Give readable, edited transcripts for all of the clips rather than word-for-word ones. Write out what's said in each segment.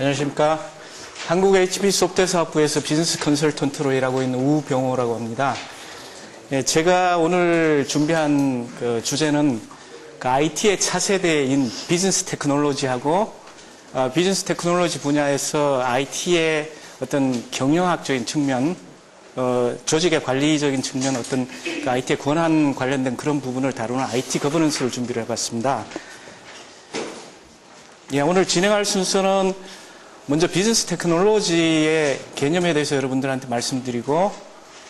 안녕하십니까. 한국 HP 소프트웨어 사업부에서 비즈니스 컨설턴트로 일하고 있는 우병호라고 합니다. 제가 오늘 준비한 주제는 IT의 차세대인 비즈니스 테크놀로지하고 비즈니스 테크놀로지 분야에서 IT의 어떤 경영학적인 측면, 조직의 관리적인 측면, 어떤 IT의 권한 관련된 그런 부분을 다루는 IT 거버넌스를 준비를 해봤습니다. 오늘 진행할 순서는 먼저 비즈니스 테크놀로지의 개념에 대해서 여러분들한테 말씀드리고,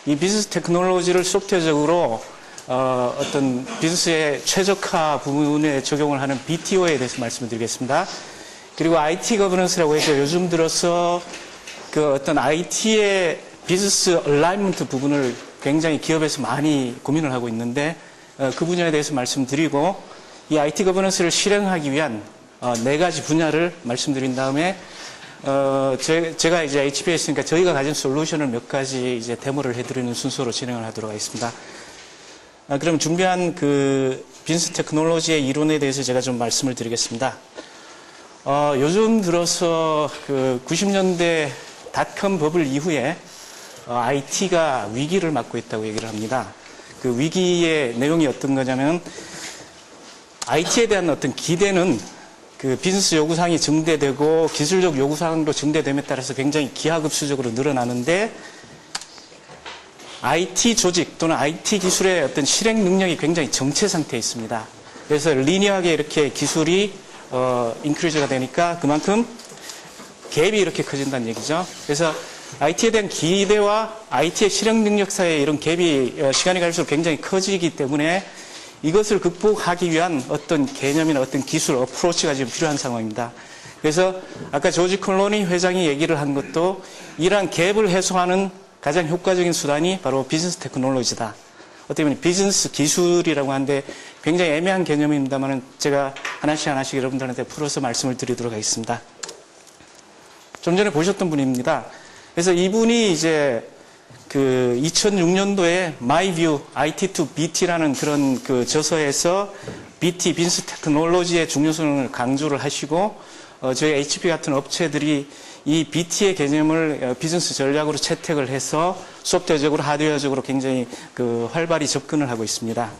이 비즈니스 테크놀로지를 소프트웨어적으로 어떤 비즈니스의 최적화 부분에 적용을 하는 BTO에 대해서 말씀을 드리겠습니다. 그리고 IT 거버넌스라고 해서 요즘 들어서 어떤 IT의 비즈니스 얼라이먼트 부분을 굉장히 기업에서 많이 고민을 하고 있는데, 그 분야에 대해서 말씀드리고, 이 IT 거버넌스를 실행하기 위한 4가지 분야를 말씀드린 다음에 제가 이제 HP에 있으니까 저희가 가진 솔루션을 몇 가지 이제 데모를 해드리는 순서로 진행을 하도록 하겠습니다. 그럼 준비한 비즈니스 테크놀로지의 이론에 대해서 제가 좀 말씀을 드리겠습니다. 요즘 들어서 90년대 닷컴 버블 이후에 IT가 위기를 맞고 있다고 얘기를 합니다. 그 위기의 내용이 어떤 거냐면, IT에 대한 어떤 기대는 비즈니스 요구사항이 증대되고 기술적 요구사항도 증대됨에 따라서 굉장히 기하급수적으로 늘어나는데, IT 조직 또는 IT 기술의 어떤 실행 능력이 굉장히 정체 상태에 있습니다. 그래서 리니어하게 이렇게 기술이 인크리즈가 되니까 그만큼 갭이 이렇게 커진다는 얘기죠. 그래서 IT에 대한 기대와 IT의 실행 능력 사이에 이런 갭이 시간이 갈수록 굉장히 커지기 때문에 이것을 극복하기 위한 어떤 개념이나 어떤 기술, 어프로치가 지금 필요한 상황입니다. 그래서 아까 조지 콜로니 회장이 얘기를 한 것도 이러한 갭을 해소하는 가장 효과적인 수단이 바로 비즈니스 테크놀로지다. 어떻게 보면 비즈니스 기술이라고 하는데 굉장히 애매한 개념입니다만 제가 하나씩 여러분들한테 풀어서 말씀을 드리도록 하겠습니다. 좀 전에 보셨던 분입니다. 그래서 이분이 이제 2006년도에 My View IT to BT라는 그런 저서에서 BT, 비즈니스 테크놀로지의 중요성을 강조를 하시고, 저희 HP 같은 업체들이 이 BT의 개념을 비즈니스 전략으로 채택을 해서 소프트웨어적으로, 하드웨어적으로 굉장히 활발히 접근을 하고 있습니다.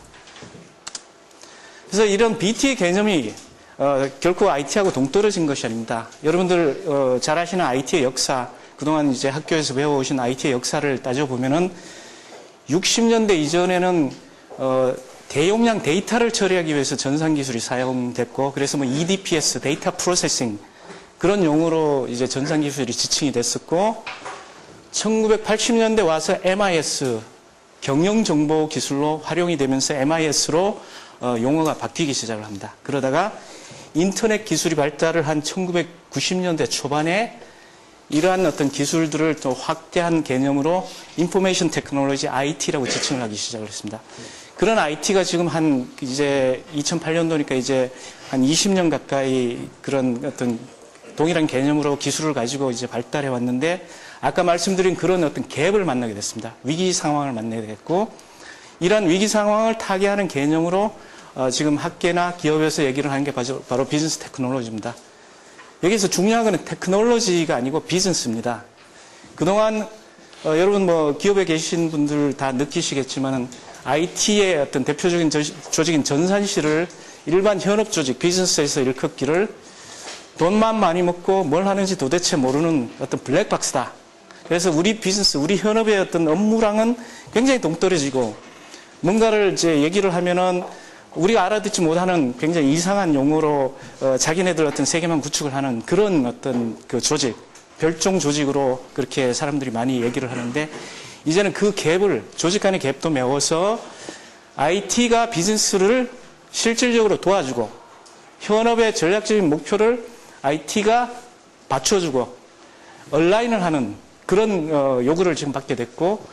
그래서 이런 BT의 개념이 결코 IT하고 동떨어진 것이 아닙니다. 여러분들 잘 아시는 IT의 역사, 그동안 이제 학교에서 배워오신 IT의 역사를 따져보면은 60년대 이전에는 대용량 데이터를 처리하기 위해서 전산기술이 사용됐고, 그래서 EDPS, 데이터 프로세싱, 그런 용어로 이제 전산기술이 지칭이 됐었고, 1980년대 와서 MIS, 경영정보 기술로 활용이 되면서 MIS로 용어가 바뀌기 시작을 합니다. 그러다가 인터넷 기술이 발달을 한 1990년대 초반에 이러한 어떤 기술들을 또 확대한 개념으로 인포메이션 테크놀로지 IT라고 지칭을 하기 시작을 했습니다. 그런 IT가 지금 이제 2008년도니까 이제 한 20년 가까이 그런 어떤 동일한 개념으로 기술을 가지고 이제 발달해 왔는데, 아까 말씀드린 그런 어떤 갭을 만나게 됐습니다. 위기 상황을 만나게 됐고, 이러한 위기 상황을 타개하는 개념으로 지금 학계나 기업에서 얘기를 하는 게 바로 비즈니스 테크놀로지입니다. 여기서 중요한 것은 테크놀로지가 아니고 비즈니스입니다. 그동안 여러분 기업에 계신 분들 다 느끼시겠지만 IT의 어떤 대표적인 조직인 전산실을 일반 현업 조직, 비즈니스에서 일컫기를 돈만 많이 먹고 뭘 하는지 도대체 모르는 어떤 블랙박스다. 그래서 우리 비즈니스, 우리 현업의 어떤 업무랑은 굉장히 동떨어지고, 뭔가를 이제 얘기를 하면은 우리가 알아듣지 못하는 굉장히 이상한 용어로 자기네들 어떤 세계만 구축을 하는 그런 어떤 조직, 별종 조직으로 그렇게 사람들이 많이 얘기를 하는데, 이제는 그 갭을, 조직 간의 갭도 메워서 IT가 비즈니스를 실질적으로 도와주고, 현업의 전략적인 목표를 IT가 받쳐주고, 얼라인을 하는 그런 요구를 지금 받게 됐고,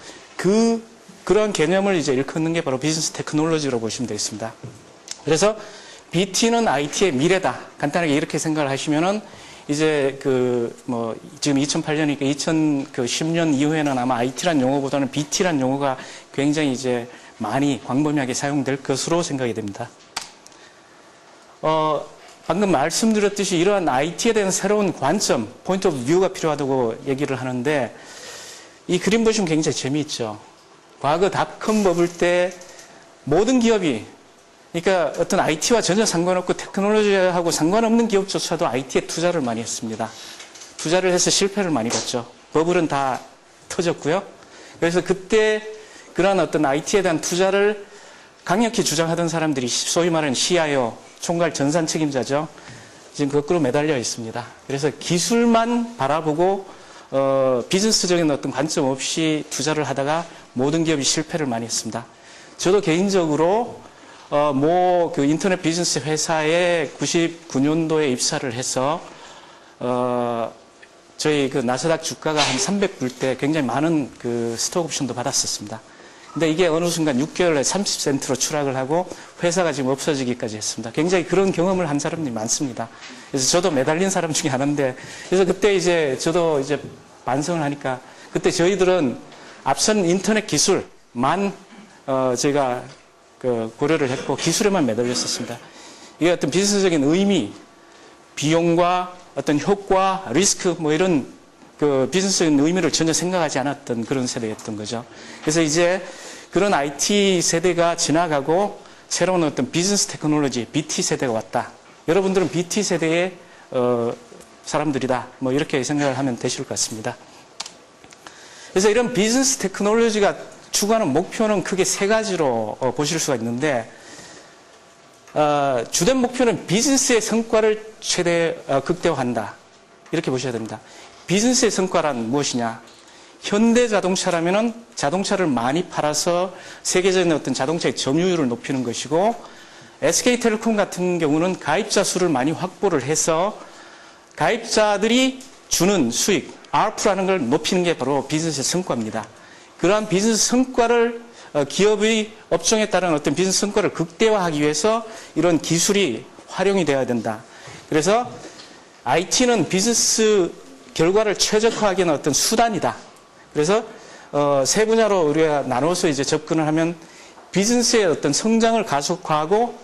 그런 개념을 이제 일컫는 게 바로 비즈니스 테크놀로지로 보시면 되겠습니다. 그래서 BT는 IT의 미래다. 간단하게 이렇게 생각을 하시면은, 이제 지금 2008년이니까 2010년 이후에는 아마 IT란 용어보다는 BT란 용어가 굉장히 이제 많이 광범위하게 사용될 것으로 생각이 됩니다. 방금 말씀드렸듯이 이러한 IT에 대한 새로운 관점, 포인트 오브 뷰가 필요하다고 얘기를 하는데 이 그림 보시면 굉장히 재미있죠. 과거 닷컴 버블 때 모든 기업이 그러니까 어떤 IT와 전혀 상관없고 테크놀로지하고 상관없는 기업조차도 IT에 투자를 많이 했습니다. 투자를 해서 실패를 많이 봤죠. 버블은 다 터졌고요. 그래서 그때 그러한 어떤 IT에 대한 투자를 강력히 주장하던 사람들이 소위 말하는 CIO, 총괄 전산 책임자죠. 지금 거꾸로 매달려 있습니다. 그래서 기술만 바라보고 비즈니스적인 어떤 관점 없이 투자를 하다가 모든 기업이 실패를 많이 했습니다. 저도 개인적으로 그 인터넷 비즈니스 회사에 99년도에 입사를 해서 저희 그 나스닥 주가가 한 300불 때 굉장히 많은 그 스톡 옵션도 받았었습니다. 근데 이게 어느 순간 6개월 내에 30센트로 추락을 하고 회사가 지금 없어지기까지 했습니다. 굉장히 그런 경험을 한 사람들이 많습니다. 그래서 저도 매달린 사람 중에 하나인데, 그래서 그때 이제 저도 이제 반성을 하니까 그때 저희들은 앞선 인터넷 기술만 저희가 그 고려를 했고 기술에만 매달렸었습니다. 이게 어떤 비즈니스적인 의미, 비용과 어떤 효과, 리스크 뭐 이런 그 비즈니스적인 의미를 전혀 생각하지 않았던 그런 세대였던 거죠. 그래서 이제 그런 IT 세대가 지나가고 새로운 어떤 비즈니스 테크놀로지, BT 세대가 왔다. 여러분들은 BT 세대의 사람들이다. 뭐 이렇게 생각을 하면 되실 것 같습니다. 그래서 이런 비즈니스 테크놀로지가 추구하는 목표는 크게 세 가지로 보실 수가 있는데 주된 목표는 비즈니스의 성과를 최대 극대화한다. 이렇게 보셔야 됩니다. 비즈니스의 성과란 무엇이냐? 현대자동차라면은 자동차를 많이 팔아서 세계적인 어떤 자동차의 점유율을 높이는 것이고 SK텔레콤 같은 경우는 가입자 수를 많이 확보를 해서 가입자들이 주는 수익, ARP라는 걸 높이는 게 바로 비즈니스의 성과입니다. 그러한 비즈니스 성과를 기업의 업종에 따른 어떤 비즈니스 성과를 극대화하기 위해서 이런 기술이 활용이 되어야 된다. 그래서 IT는 비즈니스 결과를 최적화하기 위한 어떤 수단이다. 그래서 세 분야로 우리가 나눠서 이제 접근을 하면 비즈니스의 어떤 성장을 가속화하고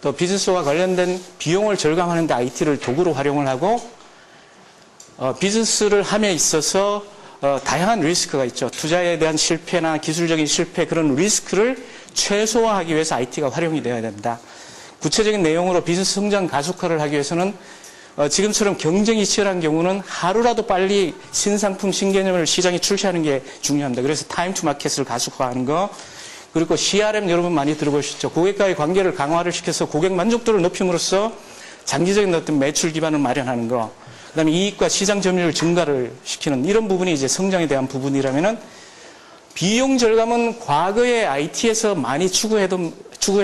또 비즈니스와 관련된 비용을 절감하는 데 IT를 도구로 활용을 하고 비즈니스를 함에 있어서 다양한 리스크가 있죠. 투자에 대한 실패나 기술적인 실패 그런 리스크를 최소화하기 위해서 IT가 활용이 되어야 됩니다. 구체적인 내용으로 비즈니스 성장 가속화를 하기 위해서는 지금처럼 경쟁이 치열한 경우는 하루라도 빨리 신상품, 신개념을 시장에 출시하는 게 중요합니다. 그래서 타임 투 마켓을 가속화하는 거, 그리고 CRM 여러분 많이 들어보셨죠. 고객과의 관계를 강화를 시켜서 고객 만족도를 높임으로써 장기적인 어떤 매출 기반을 마련하는 거, 그다음에 이익과 시장 점유율 증가를 시키는 이런 부분이 이제 성장에 대한 부분이라면은 비용 절감은 과거에 IT에서 많이 추구해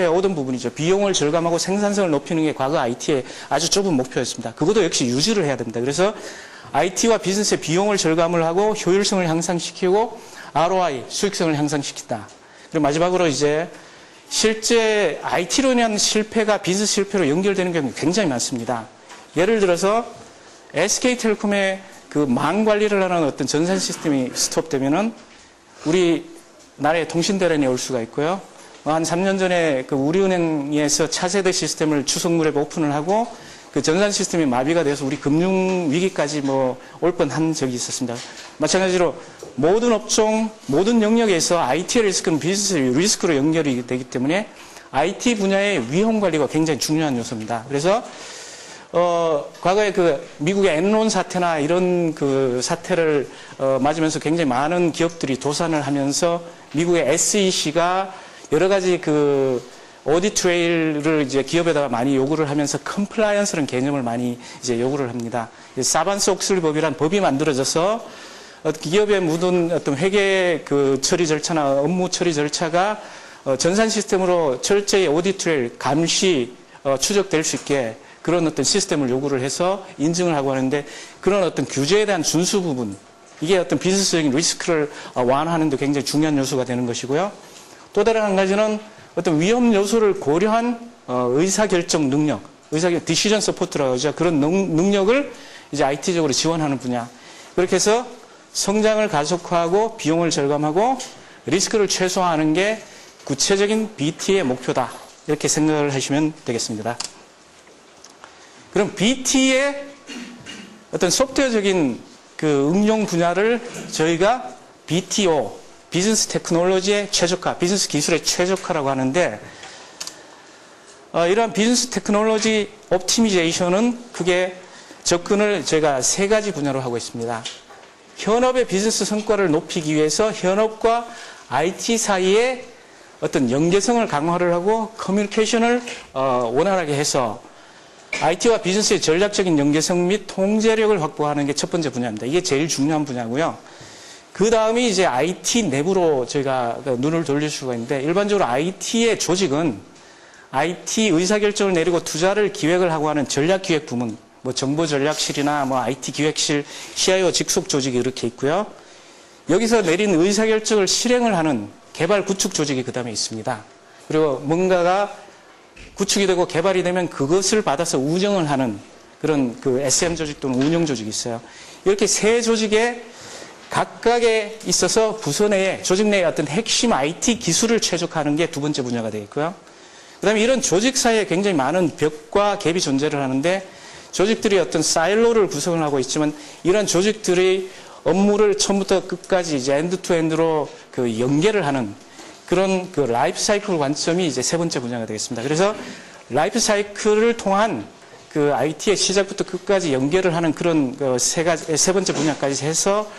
오던 부분이죠. 비용을 절감하고 생산성을 높이는 게 과거 IT의 아주 좁은 목표였습니다. 그것도 역시 유지를 해야 됩니다. 그래서 IT와 비즈니스의 비용을 절감을 하고 효율성을 향상시키고 ROI, 수익성을 향상시킨다. 그리고 마지막으로 이제 실제 IT로 인한 실패가 비즈니스 실패로 연결되는 경우가 굉장히 많습니다. 예를 들어서 SK텔레콤의 그 망 관리를 하는 어떤 전산 시스템이 스톱되면은 우리 나라의 통신대란이 올 수가 있고요. 한 3년 전에 그 우리은행에서 차세대 시스템을 추석무렵에 오픈을 하고 그 전산 시스템이 마비가 돼서 우리 금융 위기까지 뭐 올 뻔한 적이 있었습니다. 마찬가지로 모든 업종, 모든 영역에서 IT의 리스크는 비즈니스 리스크로 연결이 되기 때문에 IT 분야의 위험 관리가 굉장히 중요한 요소입니다. 그래서 과거에 그 미국의 엔론 사태나 이런 그 사태를 맞으면서 굉장히 많은 기업들이 도산을 하면서 미국의 SEC가 여러 가지 그 오디트 트레일을 이제 기업에다가 많이 요구를 하면서 컴플라이언스라는 개념을 많이 이제 요구를 합니다. 사반스 옥슬리 법이란 법이 만들어져서 기업에 묻은 어떤 회계 그 처리 절차나 업무 처리 절차가 전산 시스템으로 철저히 오디트 트레일 감시 추적될 수 있게 그런 어떤 시스템을 요구를 해서 인증을 하고 하는데 그런 어떤 규제에 대한 준수 부분 이게 어떤 비즈니스적인 리스크를 완화하는 데 굉장히 중요한 요소가 되는 것이고요. 또 다른 한 가지는 어떤 위험 요소를 고려한 의사결정 능력, 디시전 서포트라고 하죠. 그런 능력을 이제 IT적으로 지원하는 분야. 그렇게 해서 성장을 가속화하고 비용을 절감하고 리스크를 최소화하는 게 구체적인 BT의 목표다. 이렇게 생각을 하시면 되겠습니다. 그럼 BT의 어떤 소프트웨어적인 그 응용 분야를 저희가 BTO, 비즈니스 테크놀로지의 최적화, 비즈니스 기술의 최적화라고 하는데, 이러한 비즈니스 테크놀로지 옵티미제이션은 크게 접근을 제가 3가지 분야로 하고 있습니다. 현업의 비즈니스 성과를 높이기 위해서 현업과 IT 사이에 어떤 연계성을 강화를 하고 커뮤니케이션을 원활하게 해서 IT와 비즈니스의 전략적인 연계성 및 통제력을 확보하는 게 첫 번째 분야입니다. 이게 제일 중요한 분야고요. 그 다음이 이제 IT 내부로 저희가 눈을 돌릴 수가 있는데, 일반적으로 IT의 조직은 IT 의사결정을 내리고 투자를 기획을 하고 하는 전략기획 부문, 뭐 정보전략실이나 뭐 IT 기획실, CIO 직속 조직이 이렇게 있고요. 여기서 내린 의사결정을 실행을 하는 개발 구축 조직이 그 다음에 있습니다. 그리고 뭔가가 구축이 되고 개발이 되면 그것을 받아서 운영을 하는 그런 그 SM 조직 또는 운영 조직이 있어요. 이렇게 세 조직에 각각에 있어서 부서 내에, 조직 내에 어떤 핵심 IT 기술을 최적화하는 게 두 번째 분야가 되겠고요. 그 다음에 이런 조직 사이에 굉장히 많은 벽과 갭이 존재를 하는데, 조직들이 어떤 사일로를 구성을 하고 있지만, 이런 조직들의 업무를 처음부터 끝까지 이제 엔드 투 엔드로 그 연계를 하는 그런 그 라이프 사이클 관점이 이제 세 번째 분야가 되겠습니다. 그래서 라이프 사이클을 통한 그 IT의 시작부터 끝까지 연결을 하는 그런 그 세 번째 분야까지 해서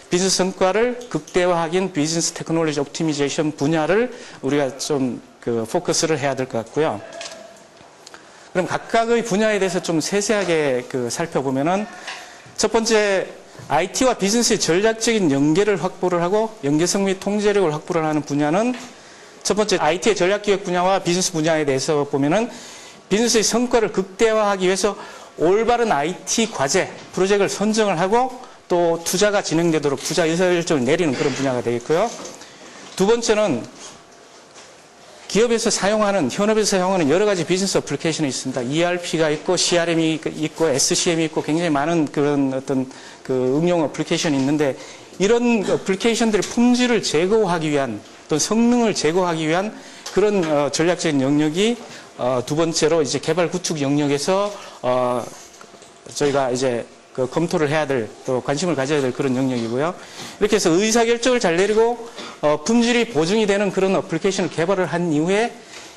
비즈니스 성과를 극대화하긴 비즈니스 테크놀로지 옵티미제이션 분야를 우리가 좀 그 포커스를 해야 될 것 같고요. 그럼 각각의 분야에 대해서 좀 세세하게 그 살펴보면은, 첫 번째 IT와 비즈니스의 전략적인 연계를 확보를 하고 연계성 및 통제력을 확보를 하는 분야는, 첫 번째 IT의 전략기획 분야와 비즈니스 분야에 대해서 보면은, 비즈니스의 성과를 극대화하기 위해서 올바른 IT 과제, 프로젝트를 선정을 하고 또 투자가 진행되도록 투자 의사결정을 내리는 그런 분야가 되겠고요. 두 번째는 기업에서 사용하는, 현업에서 사용하는 여러 가지 비즈니스 어플리케이션이 있습니다. ERP가 있고, CRM이 있고, SCM이 있고, 굉장히 많은 그런 어떤 그 응용 어플리케이션이 있는데, 이런 어플리케이션들의 품질을 제고하기 위한, 또 성능을 제고하기 위한 그런 전략적인 영역이 두 번째로 이제 개발 구축 영역에서 저희가 이제 그 검토를 해야 될, 또 관심을 가져야 될 그런 영역이고요. 이렇게 해서 의사결정을 잘 내리고 품질이 보증이 되는 그런 어플리케이션을 개발을 한 이후에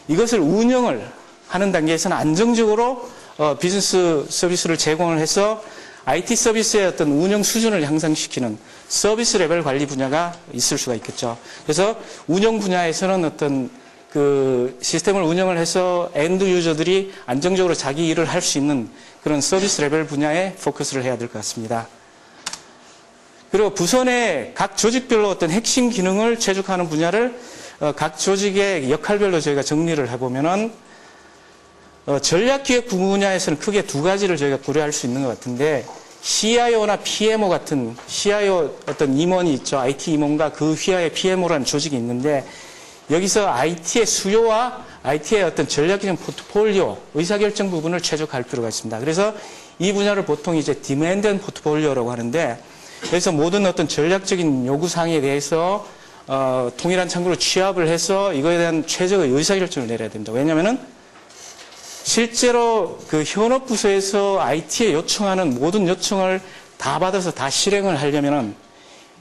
이것을 운영을 하는 단계에서는 안정적으로 비즈니스 서비스를 제공을 해서 IT 서비스의 어떤 운영 수준을 향상시키는 서비스 레벨 관리 분야가 있을 수가 있겠죠. 그래서 운영 분야에서는 어떤 그 시스템을 운영을 해서 엔드 유저들이 안정적으로 자기 일을 할 수 있는 그런 서비스 레벨 분야에 포커스를 해야 될 것 같습니다. 그리고 부서 내 각 조직별로 어떤 핵심 기능을 최적화하는 분야를 각 조직의 역할별로 저희가 정리를 해보면은, 전략기획 분야에서는 크게 두 가지를 저희가 고려할 수 있는 것 같은데, CIO나 PMO 같은, CIO 어떤 임원이 있죠. IT 임원과 그 휘하에 PMO라는 조직이 있는데, 여기서 IT의 수요와 IT의 어떤 전략적인 포트폴리오, 의사결정 부분을 최적화할 필요가 있습니다. 그래서 이 분야를 보통 이제 디맨드 앤 포트폴리오라고 하는데, 그래서 모든 어떤 전략적인 요구사항에 대해서 통일한 창구로 취합을 해서 이거에 대한 최적의 의사결정을 내려야 됩니다. 왜냐하면은 실제로 그 현업 부서에서 IT에 요청하는 모든 요청을 다 받아서 다 실행을 하려면은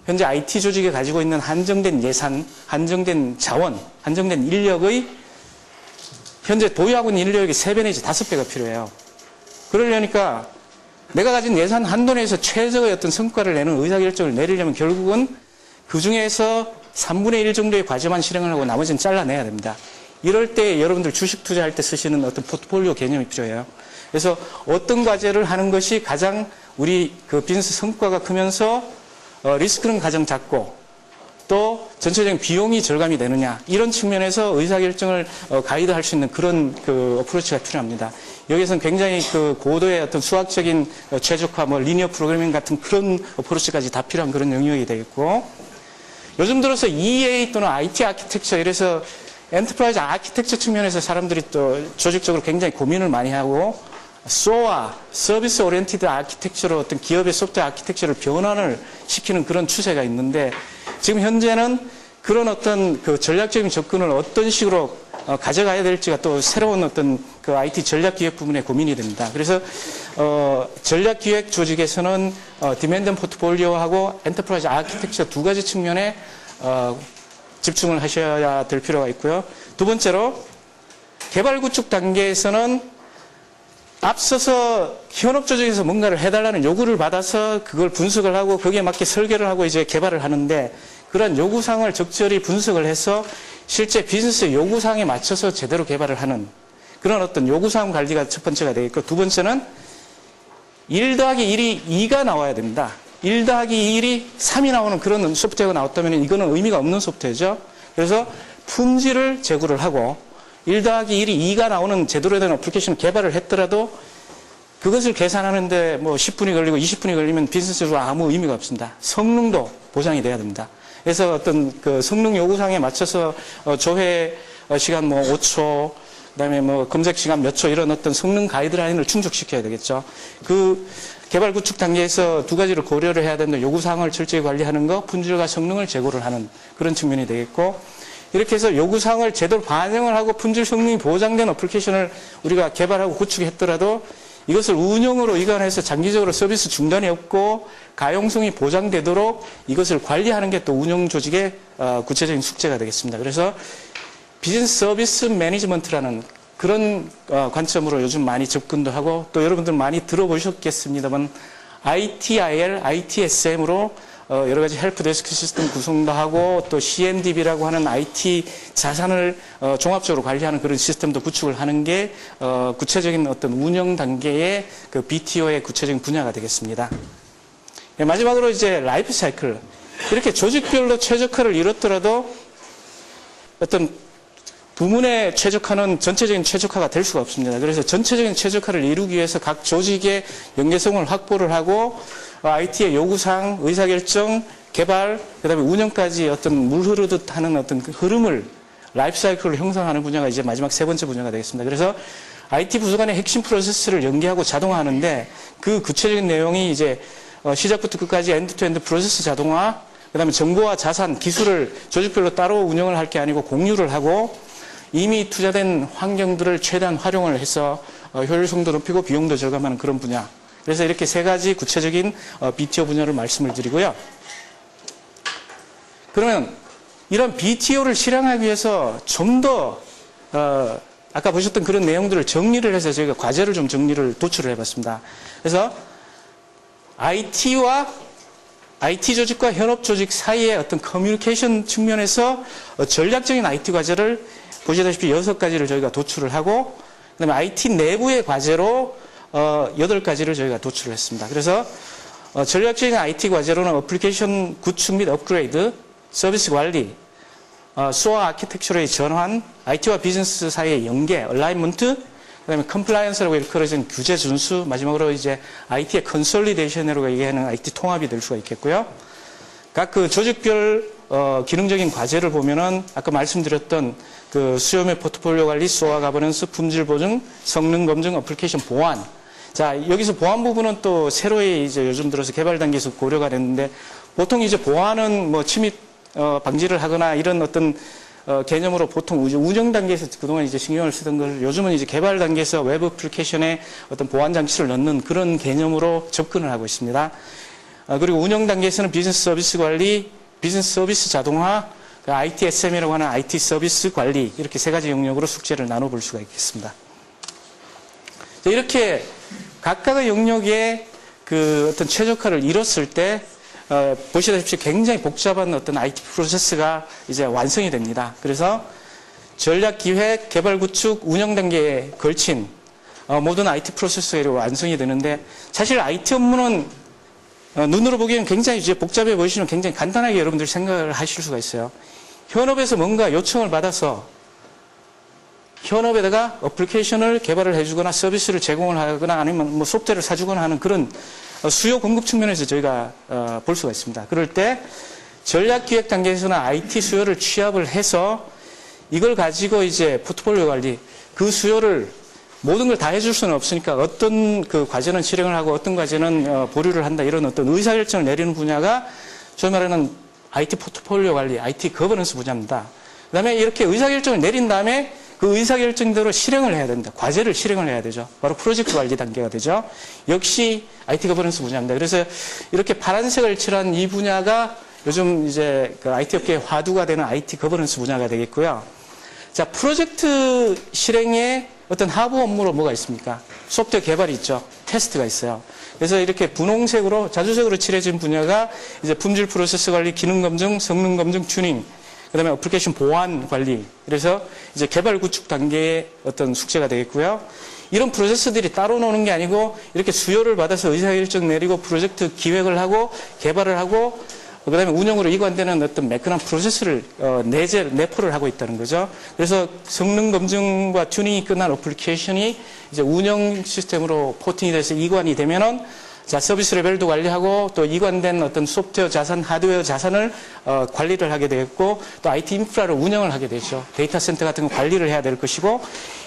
현재 IT 조직이 가지고 있는 한정된 예산, 한정된 자원, 한정된 인력의 현재 보유하고 있는 인력의 3배 내지 5배가 필요해요. 그러려니까 내가 가진 예산 한도 내에서 최적의 어떤 성과를 내는 의사결정을 내리려면 결국은 그 중에서 3분의 1 정도의 과제만 실행을 하고 나머지는 잘라내야 됩니다. 이럴 때 여러분들 주식 투자할 때 쓰시는 어떤 포트폴리오 개념이 필요해요. 그래서 어떤 과제를 하는 것이 가장 우리 그 비즈니스 성과가 크면서 리스크는 가장 작고 또 전체적인 비용이 절감이 되느냐, 이런 측면에서 의사결정을 가이드할 수 있는 그런 그 어프로치가 필요합니다. 여기서는 굉장히 그 고도의 어떤 수학적인 최적화, 뭐 리니어 프로그래밍 같은 그런 어프로치까지 다 필요한 그런 영역이 되겠고, 요즘 들어서 EA 또는 IT 아키텍처, 이래서 엔터프라이즈 아키텍처 측면에서 사람들이 또 조직적으로 굉장히 고민을 많이 하고, SOA, 서비스 오리엔티드 아키텍처로 어떤 기업의 소프트웨어 아키텍처를 변환을 시키는 그런 추세가 있는데, 지금 현재는 그런 어떤 그 전략적인 접근을 어떤 식으로 가져가야 될지가 또 새로운 어떤 그 IT 전략기획 부분에 고민이 됩니다. 그래서 전략기획 조직에서는 디맨드 포트폴리오하고 엔터프라이즈 아키텍처 두 가지 측면에 집중을 하셔야 될 필요가 있고요. 두 번째로 개발 구축 단계에서는 앞서서 현업 조직에서 뭔가를 해달라는 요구를 받아서 그걸 분석을 하고 거기에 맞게 설계를 하고 이제 개발을 하는데 그런 요구사항을 적절히 분석을 해서 실제 비즈니스 요구사항에 맞춰서 제대로 개발을 하는 그런 어떤 요구사항 관리가 첫 번째가 되겠고 두 번째는 1 더하기 1이 2가 나와야 됩니다. 1 더하기 1이 3이 나오는 그런 소프트웨어가 나왔다면 이거는 의미가 없는 소프트웨어죠. 그래서 품질을 제고를 하고 1 더하기 1이 2가 나오는 제대로 된 어플리케이션을 개발을 했더라도 그것을 계산하는데 뭐 10분이 걸리고 20분이 걸리면 비즈니스로 아무 의미가 없습니다. 성능도 보장이 돼야 됩니다. 그래서 어떤 그 성능 요구사항에 맞춰서 조회 시간 뭐 5초, 그다음에 뭐 검색 시간 몇 초 이런 어떤 성능 가이드라인을 충족시켜야 되겠죠. 그 개발 구축 단계에서 두 가지를 고려를 해야 되는데 요구사항을 철저히 관리하는 거, 품질과 성능을 제고를 하는 그런 측면이 되겠고 이렇게 해서 요구사항을 제대로 반영을 하고 품질 성능이 보장된 어플리케이션을 우리가 개발하고 구축했더라도 이것을 운영으로 이관해서 장기적으로 서비스 중단이 없고 가용성이 보장되도록 이것을 관리하는 게 또 운영 조직의 구체적인 숙제가 되겠습니다. 그래서 비즈니스 서비스 매니지먼트라는 그런 관점으로 요즘 많이 접근도 하고 또 여러분들 많이 들어보셨겠습니다만 ITIL, ITSM으로 여러 가지 헬프 데스크 시스템 구성도 하고 또 CNDB라고 하는 IT 자산을 종합적으로 관리하는 그런 시스템도 구축을 하는 게 구체적인 어떤 운영 단계의 그 BTO의 구체적인 분야가 되겠습니다. 마지막으로 이제 라이프 사이클. 이렇게 조직별로 최적화를 이뤘더라도 어떤 부문의 최적화는 전체적인 최적화가 될 수가 없습니다. 그래서 전체적인 최적화를 이루기 위해서 각 조직의 연계성을 확보를 하고 IT의 요구사항, 의사결정, 개발, 그 다음에 운영까지 어떤 물 흐르듯 하는 어떤 그 흐름을 라이프 사이클을 형성하는 분야가 이제 마지막 세 번째 분야가 되겠습니다. 그래서 IT 부서 간의 핵심 프로세스를 연계하고 자동화하는데 그 구체적인 내용이 이제 시작부터 끝까지 엔드투엔드 프로세스 자동화, 그 다음에 정보와 자산, 기술을 조직별로 따로 운영을 할 게 아니고 공유를 하고 이미 투자된 환경들을 최대한 활용을 해서 효율성도 높이고 비용도 절감하는 그런 분야. 그래서 이렇게 세 가지 구체적인 BTO 분야를 말씀을 드리고요. 그러면 이런 BTO를 실행하기 위해서 좀 더 아까 보셨던 그런 내용들을 정리를 해서 저희가 과제를 좀 정리를 도출을 해봤습니다. 그래서 IT와 IT 조직과 현업 조직 사이의 어떤 커뮤니케이션 측면에서 전략적인 IT 과제를 보시다시피 6가지를 저희가 도출을 하고 그다음에 IT 내부의 과제로 8가지를 저희가 도출을 했습니다. 그래서 전략적인 IT 과제로는 어플리케이션 구축 및 업그레이드, 서비스 관리, SOA 아키텍처러의 전환, IT와 비즈니스 사이의 연계, 얼라이먼트, 그다음에 컴플라이언스라고 일컬어진 규제 준수, 마지막으로 이제 IT의 컨솔리데이션이라고 얘기하는 IT 통합이 될 수가 있겠고요. 각 그 조직별 기능적인 과제를 보면은 아까 말씀드렸던 그 수요 및 포트폴리오 관리, SOA 가버넌스, 품질 보증, 성능 검증, 어플리케이션 보안. 자, 여기서 보안 부분은 또 새로이 이제 요즘 들어서 개발 단계에서 고려가 됐는데 보통 이제 보안은 뭐 침입 방지를 하거나 이런 어떤 개념으로 보통 운영 단계에서 그동안 이제 신경을 쓰던 걸 요즘은 이제 개발 단계에서 웹 어플리케이션에 어떤 보안 장치를 넣는 그런 개념으로 접근을 하고 있습니다. 그리고 운영 단계에서는 비즈니스 서비스 관리, 비즈니스 서비스 자동화, ITSM이라고 하는 IT 서비스 관리 이렇게 세 가지 영역으로 숙제를 나눠볼 수가 있겠습니다. 이렇게 각각의 영역에 그 어떤 최적화를 이뤘을 때 보시다시피 굉장히 복잡한 어떤 IT 프로세스가 이제 완성이 됩니다. 그래서 전략 기획, 개발 구축, 운영 단계에 걸친 모든 IT 프로세스가 완성이 되는데 사실 IT 업무는 눈으로 보기에는 굉장히 이제 복잡해 보이시면 굉장히 간단하게 여러분들 생각을 하실 수가 있어요. 현업에서 뭔가 요청을 받아서 현업에다가 어플리케이션을 개발을 해주거나 서비스를 제공을 하거나 아니면 뭐 소프트웨어를 사주거나 하는 그런 수요 공급 측면에서 저희가 볼 수가 있습니다. 그럴 때 전략 기획 단계에서는 IT 수요를 취합을 해서 이걸 가지고 이제 포트폴리오 관리, 그 수요를 모든 걸 다 해줄 수는 없으니까 어떤 그 과제는 실행을 하고 어떤 과제는 보류를 한다 이런 어떤 의사결정을 내리는 분야가 소위 말하는 IT 포트폴리오 관리, IT 거버넌스 분야입니다. 그 다음에 이렇게 의사결정을 내린 다음에 그 의사결정대로 실행을 해야 된다. 과제를 실행을 해야 되죠. 바로 프로젝트 관리 단계가 되죠. 역시 IT 거버넌스 분야입니다. 그래서 이렇게 파란색을 칠한 이 분야가 요즘 이제 그 IT 업계의 화두가 되는 IT 거버넌스 분야가 되겠고요. 자, 프로젝트 실행에 어떤 하부 업무로 뭐가 있습니까? 소프트웨어 개발이 있죠. 테스트가 있어요. 그래서 이렇게 분홍색으로, 자주색으로 칠해진 분야가 이제 품질 프로세스 관리, 기능 검증, 성능 검증, 튜닝, 그 다음에 어플리케이션 보안 관리. 그래서 이제 개발 구축 단계의 어떤 숙제가 되겠고요. 이런 프로세스들이 따로 노는 게 아니고 이렇게 수요를 받아서 의사결정 내리고 프로젝트 기획을 하고 개발을 하고 그 다음에 운영으로 이관되는 어떤 매끈한 프로세스를 내포를 하고 있다는 거죠. 그래서 성능 검증과 튜닝이 끝난 어플리케이션이 이제 운영 시스템으로 포팅이 돼서 이관이 되면은 자, 서비스 레벨도 관리하고 또 이관된 어떤 소프트웨어 자산, 하드웨어 자산을 관리를 하게 되겠고 또 IT 인프라를 운영을 하게 되죠. 데이터 센터 같은 거 관리를 해야 될 것이고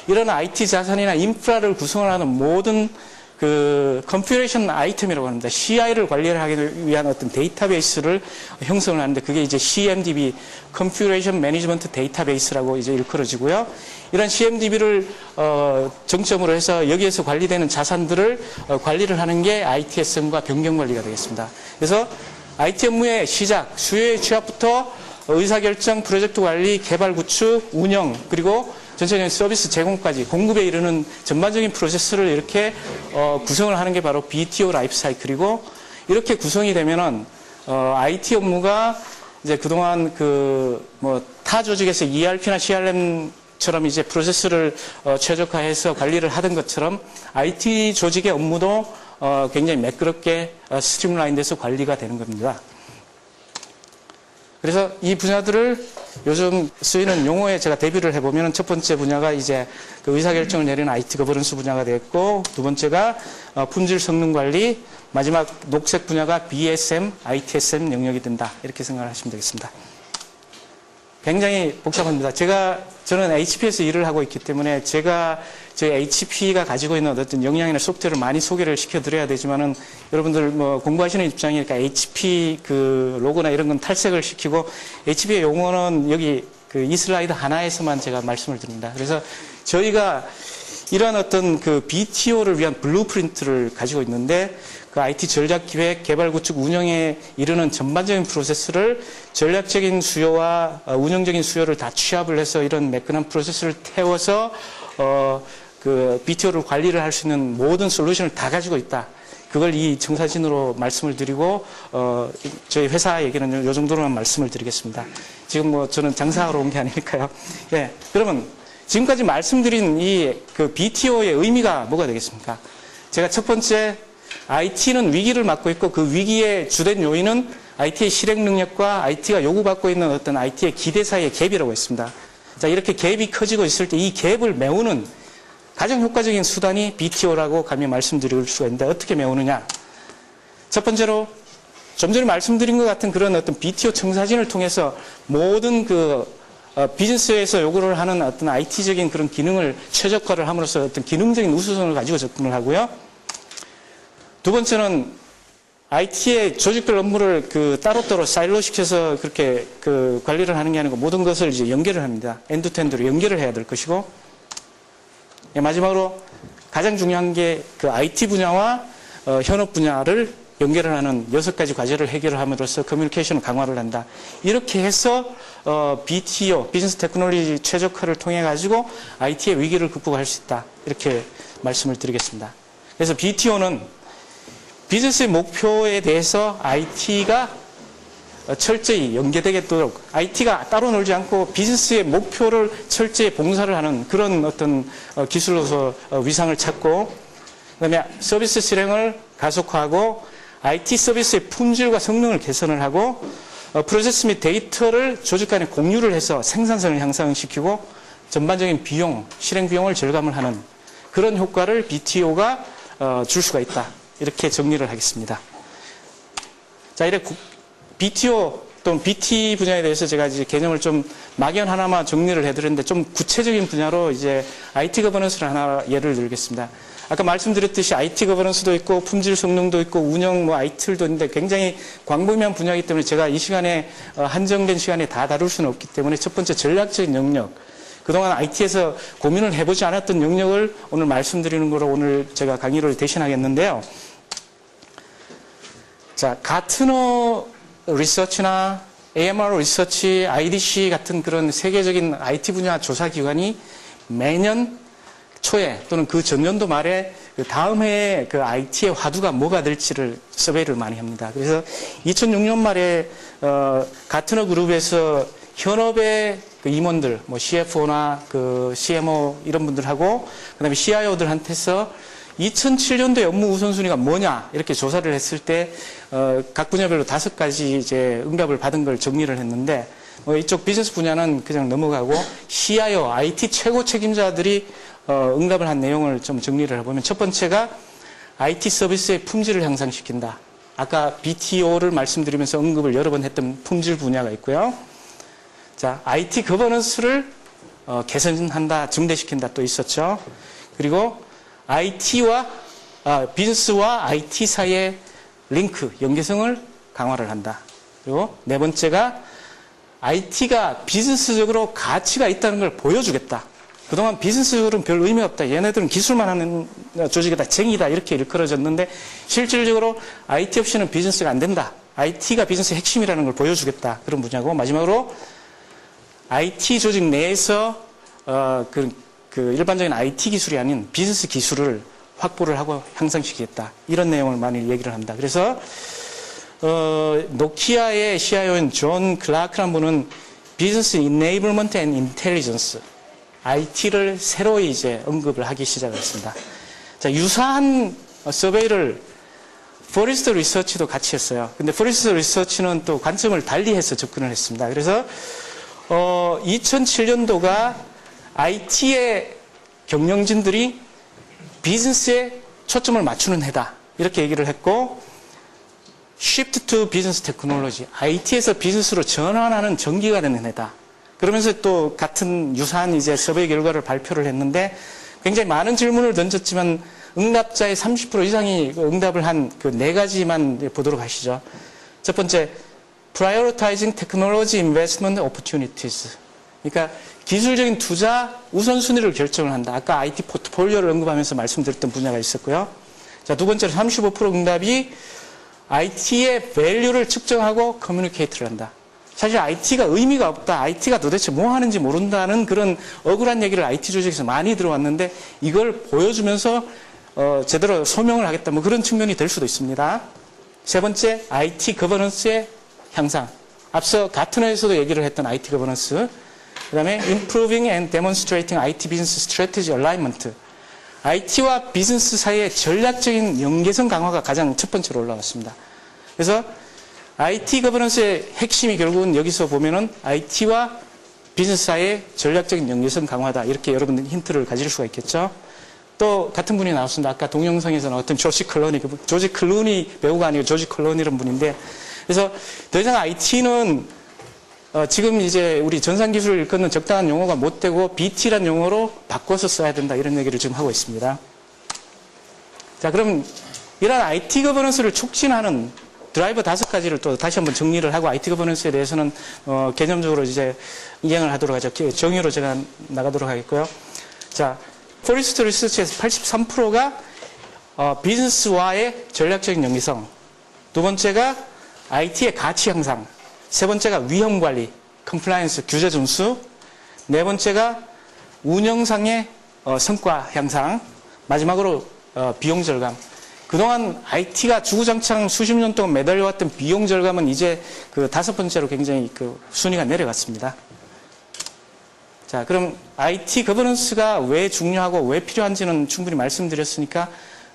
이런 IT 자산이나 인프라를 구성을 하는 모든 그 컴퓨레이션 아이템이라고 합니다. CI를 관리하기 위한 어떤 데이터베이스를 형성을 하는데 그게 이제 CMDB, Configuration Management Database라고 이제 일컬어지고요. 이런 CMDB를 정점으로 해서 여기에서 관리되는 자산들을 관리를 하는 게 ITSM과 변경 관리가 되겠습니다. 그래서 IT 업무의 시작, 수요의 취합부터 의사결정, 프로젝트 관리, 개발 구축, 운영, 그리고 전체적인 서비스 제공까지 공급에 이르는 전반적인 프로세스를 이렇게 구성을 하는 게 바로 BTO 라이프 사이클이고 이렇게 구성이 되면은 IT 업무가 이제 그동안 그 뭐 타 조직에서 ERP나 CRM처럼 이제 프로세스를 최적화해서 관리를 하던 것처럼 IT 조직의 업무도 굉장히 매끄럽게 스트림라인돼서 관리가 되는 겁니다. 그래서 이 분야들을 요즘 쓰이는 용어에 제가 대비를 해보면 첫 번째 분야가 이제 그 의사결정을 내리는 IT 거버넌스 분야가 되겠고 두 번째가 품질 성능 관리, 마지막 녹색 분야가 BSM, ITSM 영역이 된다. 이렇게 생각을 하시면 되겠습니다. 굉장히 복잡합니다. 저는 HP에서 일을 하고 있기 때문에 저희 HP가 가지고 있는 어떤 역량이나 소프트웨어를 많이 소개를 시켜드려야 되지만은 여러분들 뭐 공부하시는 입장이니까 HP 그 로고나 이런 건 탈색을 시키고 HP의 용어는 여기 그 이 슬라이드 하나에서만 제가 말씀을 드립니다. 그래서 저희가 이런 어떤 그 BTO를 위한 블루프린트를 가지고 있는데 그 IT 전략 기획, 개발 구축, 운영에 이르는 전반적인 프로세스를 전략적인 수요와 운영적인 수요를 다 취합을 해서 이런 매끈한 프로세스를 태워서 그 BTO를 관리를 할 수 있는 모든 솔루션을 다 가지고 있다. 그걸 이 청사진으로 말씀을 드리고 저희 회사 얘기는 이 정도로만 말씀을 드리겠습니다. 지금 뭐 저는 장사하러 온 게 아니니까요. 예, 그러면 지금까지 말씀드린 이 그 BTO의 의미가 뭐가 되겠습니까? 제가 첫 번째 IT는 위기를 맞고 있고 그 위기의 주된 요인은 IT의 실행 능력과 IT가 요구받고 있는 어떤 IT의 기대 사이의 갭이라고 했습니다. 자, 이렇게 갭이 커지고 있을 때 이 갭을 메우는 가장 효과적인 수단이 BTO라고 감히 말씀드릴 수가 있는데 어떻게 메우느냐? 첫 번째로 좀 전에 말씀드린 것 같은 그런 어떤 BTO 청사진을 통해서 모든 그 비즈니스에서 요구를 하는 어떤 IT적인 그런 기능을 최적화를 함으로써 어떤 기능적인 우수성을 가지고 접근을 하고요. 두 번째는 IT의 조직별 업무를 그 따로따로 사일로 시켜서 그렇게 그 관리를 하는 게 아니고 모든 것을 이제 연결을 합니다. 엔드투엔드로 연결을 해야 될 것이고, 마지막으로 가장 중요한 게 그 IT 분야와 현업 분야를 연결을 하는 6가지 과제를 해결을 함으로써 커뮤니케이션을 강화를 한다. 이렇게 해서 BTO, 비즈니스 테크놀로지 최적화를 통해 가지고 IT의 위기를 극복할 수 있다. 이렇게 말씀을 드리겠습니다. 그래서 BTO는 비즈니스의 목표에 대해서 IT가 철저히 연계되도록 IT가 따로 놀지 않고 비즈니스의 목표를 철저히 봉사를 하는 그런 어떤 기술로서 위상을 찾고 그다음에 서비스 실행을 가속화하고 IT 서비스의 품질과 성능을 개선을 하고 프로세스 및 데이터를 조직 간에 공유를 해서 생산성을 향상시키고 전반적인 비용, 실행 비용을 절감을 하는 그런 효과를 BTO가 줄 수가 있다. 이렇게 정리를 하겠습니다. 자, 이렇게 BTO 또는 BT 분야에 대해서 제가 이제 개념을 좀 막연 하나만 정리를 해드렸는데 좀 구체적인 분야로 이제 IT 거버넌스를 하나 예를 들겠습니다. 아까 말씀드렸듯이 IT 거버넌스도 있고 품질 성능도 있고 운영 뭐 IT도 있는데 굉장히 광범위한 분야이기 때문에 제가 이 시간에 한정된 시간에 다 다룰 수는 없기 때문에 첫 번째 전략적인 영역 그동안 IT에서 고민을 해보지 않았던 영역을 오늘 말씀드리는 거로 오늘 제가 강의를 대신하겠는데요. 자, 가트너 리서치나 AMR 리서치, IDC 같은 그런 세계적인 IT 분야 조사 기관이 매년 초에 또는 그 전년도 말에 그 다음 해에 그 IT의 화두가 뭐가 될지를 서베이를 많이 합니다. 그래서 2006년 말에 가트너 그룹에서 현업의 그 임원들, 뭐 CFO나 그 CMO 이런 분들하고 그다음에 CIO들한테서 2007년도에 업무 우선순위가 뭐냐 이렇게 조사를 했을 때 각 분야별로 5가지 이제 응답을 받은 걸 정리를 했는데 이쪽 비즈니스 분야는 그냥 넘어가고 CIO, IT 최고 책임자들이 응답을 한 내용을 좀 정리를 해보면 첫 번째가 IT 서비스의 품질을 향상시킨다. 아까 BTO를 말씀드리면서 언급을 여러 번 했던 품질 분야가 있고요. 자, IT 거버넌스를 개선한다, 증대시킨다 또 있었죠. 그리고 비즈니스와 IT 사이의 링크, 연계성을 강화를 한다. 그리고 네 번째가 IT가 비즈니스적으로 가치가 있다는 걸 보여주겠다. 그동안 비즈니스적으로는 별 의미가 없다. 얘네들은 기술만 하는 조직이다. 쟁이다. 이렇게 일컬어졌는데 실질적으로 IT 없이는 비즈니스가 안 된다. IT가 비즈니스의 핵심이라는 걸 보여주겠다. 그런 분야고 마지막으로 IT 조직 내에서 일반적인 IT 기술이 아닌 비즈니스 기술을 확보를 하고 향상시키겠다. 이런 내용을 많이 얘기를 합니다. 그래서 노키아의 CIO인 존 클라크라는 분은 비즈니스 이네이블먼트 앤 인텔리전스 IT를 새로이 이제 언급을 하기 시작했습니다. 자, 유사한 서베이를 포리스터 리서치도 같이 했어요. 근데 포리스터 리서치는 또 관점을 달리해서 접근을 했습니다. 그래서 2007년도가 IT의 경영진들이 비즈니스에 초점을 맞추는 해다. 이렇게 얘기를 했고 Shift to Business Technology, IT에서 비즈니스로 전환하는 전기가 되는 해다. 그러면서 또 같은 유사한 이제 서베이 결과를 발표를 했는데 굉장히 많은 질문을 던졌지만 응답자의 30% 이상이 응답을 한 그 4가지만 보도록 하시죠. 첫 번째, Prioritizing Technology Investment Opportunities. 그러니까 기술적인 투자 우선순위를 결정을 한다. 아까 IT 포트폴리오를 언급하면서 말씀드렸던 분야가 있었고요. 자, 두 번째로 35% 응답이 IT의 밸류를 측정하고 커뮤니케이트를 한다. 사실 IT가 의미가 없다. IT가 도대체 뭐 하는지 모른다는 그런 억울한 얘기를 IT 조직에서 많이 들어왔는데 이걸 보여주면서 제대로 소명을 하겠다. 뭐 그런 측면이 될 수도 있습니다. 세 번째, IT 거버넌스의 향상. 앞서 가트너에서도 얘기를 했던 IT 거버넌스. 그 다음에 Improving and Demonstrating IT Business Strategy Alignment. IT와 비즈니스 사이의 전략적인 연계성 강화가 가장 첫 번째로 올라왔습니다. 그래서 IT 거버넌스의 핵심이 결국은 여기서 보면은 IT와 비즈니스 사이의 전략적인 연계성 강화다. 이렇게 여러분들 힌트를 가질 수가 있겠죠. 또 같은 분이 나왔습니다. 아까 동영상에서 나왔던 조지 클루니 배우가 아니고 조지 클루니라는 분인데 그래서 더 이상 IT는 지금 이제 우리 전산기술을 일컫는 적당한 용어가 못 되고 BT라는 용어로 바꿔서 써야 된다. 이런 얘기를 지금 하고 있습니다. 자, 그럼 이런 IT 거버넌스를 촉진하는 드라이버 5가지를 또 다시 한번 정리를 하고 IT 거버넌스에 대해서는 개념적으로 이제 이행을 하도록 하죠. 정의로 제가 나가도록 하겠고요. 자, 포리스터 리서치에서 83%가 비즈니스와의 전략적인 연계성. 두 번째가 IT의 가치 향상. 세 번째가 위험 관리, 컴플라이언스, 규제 준수. 네 번째가 운영상의 성과 향상. 마지막으로 비용 절감. 그동안 IT가 주구장창 수십 년 동안 매달려왔던 비용 절감은 이제 그 5번째로 굉장히 그 순위가 내려갔습니다. 자, 그럼 IT 거버넌스가 왜 중요하고 왜 필요한지는 충분히 말씀드렸으니까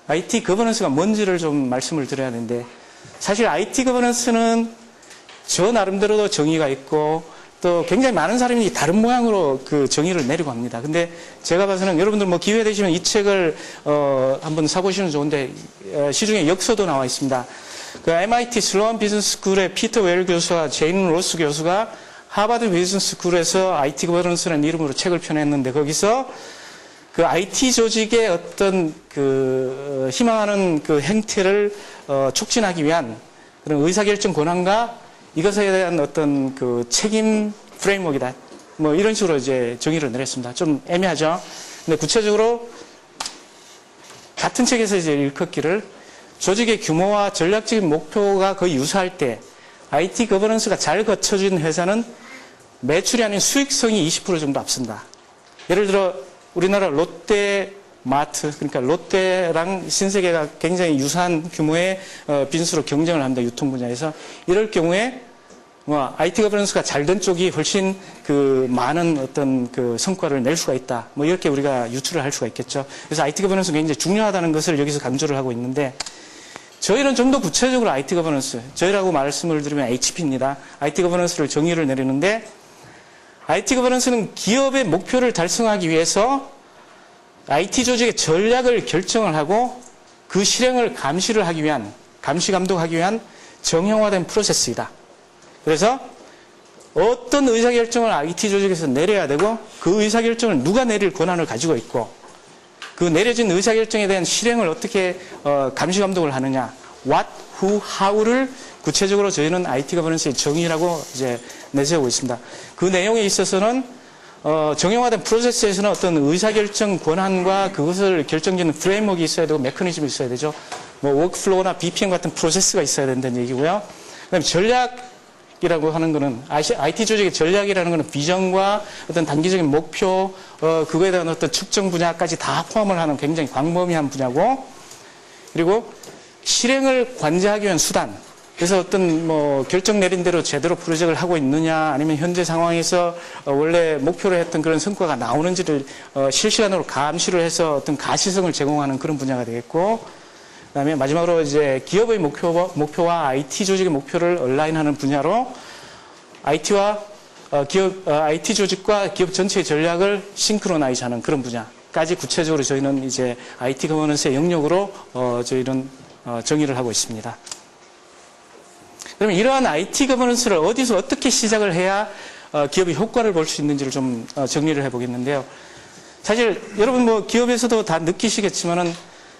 IT 거버넌스가 뭔지를 좀 말씀을 드려야 되는데 사실 IT 거버넌스는 저 나름대로도 정의가 있고 또 굉장히 많은 사람이 다른 모양으로 그 정의를 내리고 합니다. 근데 제가 봐서는 여러분들 뭐 기회 되시면 이 책을 한번 사보시면 좋은데 시중에 역서도 나와 있습니다. 그 MIT 슬로안 비즈니스 스쿨의 피터 웰 교수와 제인 로스 교수가 하버드 비즈니스 스쿨에서 IT 거버넌스라는 이름으로 책을 펴냈는데 거기서 그 IT 조직의 어떤 그 희망하는 그 행태를 촉진하기 위한 그런 의사결정 권한과 이것에 대한 어떤 그 책임 프레임워크이다. 뭐 이런 식으로 이제 정의를 내렸습니다. 좀 애매하죠. 근데 구체적으로 같은 책에서 이제 일컫기를 조직의 규모와 전략적인 목표가 거의 유사할 때 IT 거버넌스가 잘 갖춰진 회사는 매출이 아닌 수익성이 20% 정도 앞선다. 예를 들어 우리나라 롯데마트, 그러니까 롯데랑 신세계가 굉장히 유사한 규모의 빈수로 경쟁을 합니다. 유통 분야에서. 이럴 경우에 IT 거버넌스가 잘 된 쪽이 훨씬 그 많은 어떤 그 성과를 낼 수가 있다. 뭐 이렇게 우리가 유추를 할 수가 있겠죠. 그래서 IT 거버넌스가 굉장히 중요하다는 것을 여기서 강조를 하고 있는데 저희는 좀 더 구체적으로 IT 거버넌스, 저희라고 말씀을 드리면 HP입니다. IT 거버넌스를 정의를 내리는데 IT 거버넌스는 기업의 목표를 달성하기 위해서 IT 조직의 전략을 결정을 하고 그 실행을 감시를 하기 위한, 감시 감독하기 위한 정형화된 프로세스이다. 그래서 어떤 의사결정을 IT 조직에서 내려야 되고 그 의사결정을 누가 내릴 권한을 가지고 있고 그 내려진 의사결정에 대한 실행을 어떻게 감시 감독을 하느냐, what, who, how를 구체적으로 저희는 IT 거버넌스의 정의라고 이제 내세우고 있습니다. 그 내용에 있어서는 정형화된 프로세스에서는 어떤 의사결정 권한과 그것을 결정짓는 프레임워크가 있어야 되고 메커니즘이 있어야 되죠. 뭐 워크플로우나 BPM 같은 프로세스가 있어야 된다는 얘기고요. 그다음에 전략이라고 하는 거는 IT 조직의 전략이라는 거는 비전과 어떤 단기적인 목표, 그거에 대한 어떤 측정 분야까지 다 포함을 하는 굉장히 광범위한 분야고, 그리고 실행을 관제하기 위한 수단. 그래서 어떤 뭐 결정 내린 대로 제대로 프로젝트를 하고 있느냐, 아니면 현재 상황에서 원래 목표로 했던 그런 성과가 나오는지를 실시간으로 감시를 해서 어떤 가시성을 제공하는 그런 분야가 되겠고, 그다음에 마지막으로 이제 기업의 목표와 IT 조직의 목표를 얼라인하는 분야로 IT 조직과 기업 전체의 전략을 싱크로나이즈하는 그런 분야까지 구체적으로 저희는 이제 IT 거버넌스의 영역으로 저희는 정의를 하고 있습니다. 그러면 이러한 IT 거버넌스를 어디서 어떻게 시작을 해야 기업이 효과를 볼 수 있는지를 좀 정리를 해보겠는데요. 사실 여러분 뭐 기업에서도 다 느끼시겠지만은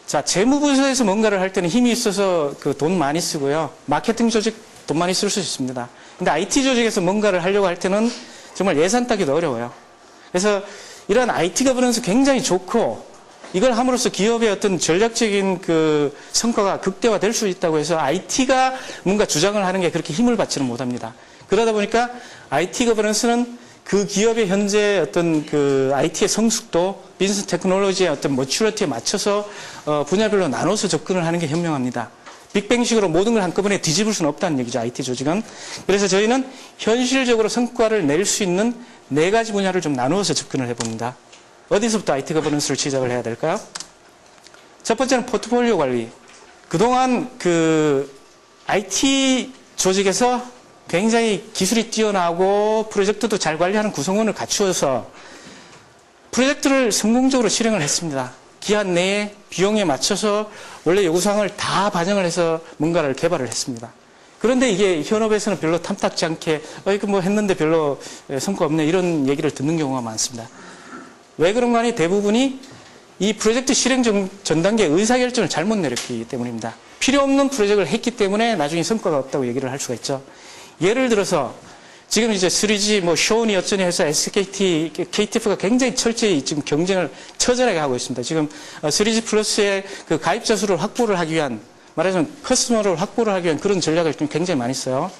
자, 재무부서에서 뭔가를 할 때는 힘이 있어서 그 돈 많이 쓰고요. 마케팅 조직 돈 많이 쓸 수 있습니다. 근데 IT 조직에서 뭔가를 하려고 할 때는 정말 예산 따기도 어려워요. 그래서 이런 IT 거버넌스 굉장히 좋고 이걸 함으로써 기업의 어떤 전략적인 그 성과가 극대화될 수 있다고 해서 IT가 뭔가 주장을 하는 게 그렇게 힘을 받지는 못합니다. 그러다 보니까 IT 거버넌스는 그 기업의 현재 어떤 그 IT의 성숙도, 비즈니스 테크놀로지의 어떤 머추리티에 맞춰서 분야별로 나눠서 접근을 하는 게 현명합니다. 빅뱅식으로 모든 걸 한꺼번에 뒤집을 수는 없다는 얘기죠, IT 조직은. 그래서 저희는 현실적으로 성과를 낼 수 있는 4가지 분야를 좀 나누어서 접근을 해봅니다. 어디서부터 IT 거버넌스를 시작을 해야 될까요? 첫 번째는 포트폴리오 관리. 그동안 그 IT 조직에서 굉장히 기술이 뛰어나고 프로젝트도 잘 관리하는 구성원을 갖추어서 프로젝트를 성공적으로 실행을 했습니다. 기한 내에 비용에 맞춰서 원래 요구사항을 다 반영을 해서 뭔가를 개발을 했습니다. 그런데 이게 현업에서는 별로 탐탁지 않게 이거 뭐 했는데 별로 성과 없네 이런 얘기를 듣는 경우가 많습니다. 왜 그런가 하니 대부분이 이 프로젝트 실행 전 단계 의사결정을 잘못 내렸기 때문입니다. 필요 없는 프로젝트를 했기 때문에 나중에 성과가 없다고 얘기를 할 수가 있죠. 예를 들어서 지금 이제 3G 뭐 쇼니 어쩌니 해서 SKT, KTF가 굉장히 철저히 지금 경쟁을 처절하게 하고 있습니다. 지금 3G 플러스의 그 가입자 수를 확보를 하기 위한, 말하자면 커스터머를 확보를 하기 위한 그런 전략을 좀 굉장히 많이 써요.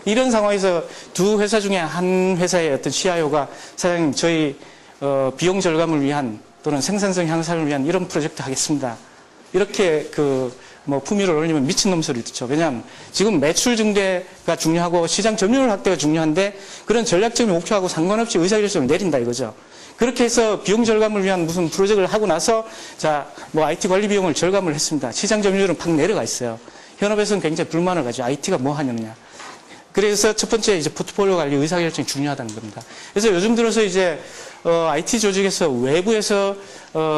이런 상황에서 두 회사 중에 한 회사의 어떤 CIO가 사장님 저희 비용 절감을 위한 또는 생산성 향상을 위한 이런 프로젝트 하겠습니다. 이렇게 뭐 품위를 올리면 미친놈 소리 듣죠. 왜냐하면 지금 매출 증대가 중요하고 시장 점유율 확대가 중요한데 그런 전략적인 목표하고 상관없이 의사결정을 내린다 이거죠. 그렇게 해서 비용 절감을 위한 무슨 프로젝트를 하고 나서 자, 뭐 IT 관리 비용을 절감을 했습니다. 시장 점유율은 팍 내려가 있어요. 현업에서는 굉장히 불만을 가지고 IT가 뭐 하느냐. 그래서 첫 번째 이제 포트폴리오 관리 의사결정이 중요하다는 겁니다. 그래서 요즘 들어서 이제 IT 조직에서 외부에서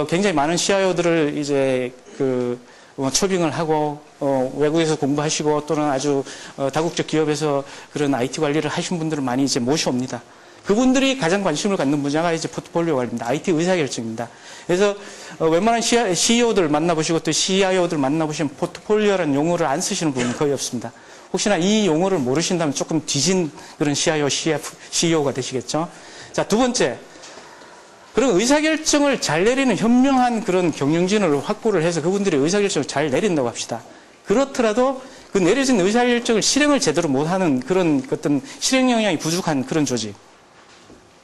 굉장히 많은 CIO들을 이제 초빙을 하고 외국에서 공부하시고 또는 아주 다국적 기업에서 그런 IT 관리를 하신 분들을 많이 이제 모셔옵니다. 그분들이 가장 관심을 갖는 분야가 이제 포트폴리오 관리입니다. IT 의사결정입니다. 그래서 웬만한 CEO들 만나보시고 또 CIO들 만나보시면 포트폴리오라는 용어를 안 쓰시는 분은 거의 없습니다. 혹시나 이 용어를 모르신다면 조금 뒤진 그런 CIO, CEO가 되시겠죠. 자, 두 번째. 그런 의사결정을 잘 내리는 현명한 그런 경영진을 확보를 해서 그분들이 의사결정을 잘 내린다고 합시다. 그렇더라도 그 내려진 의사결정을 실행을 제대로 못하는 그런 어떤 실행 역량이 부족한 그런 조직.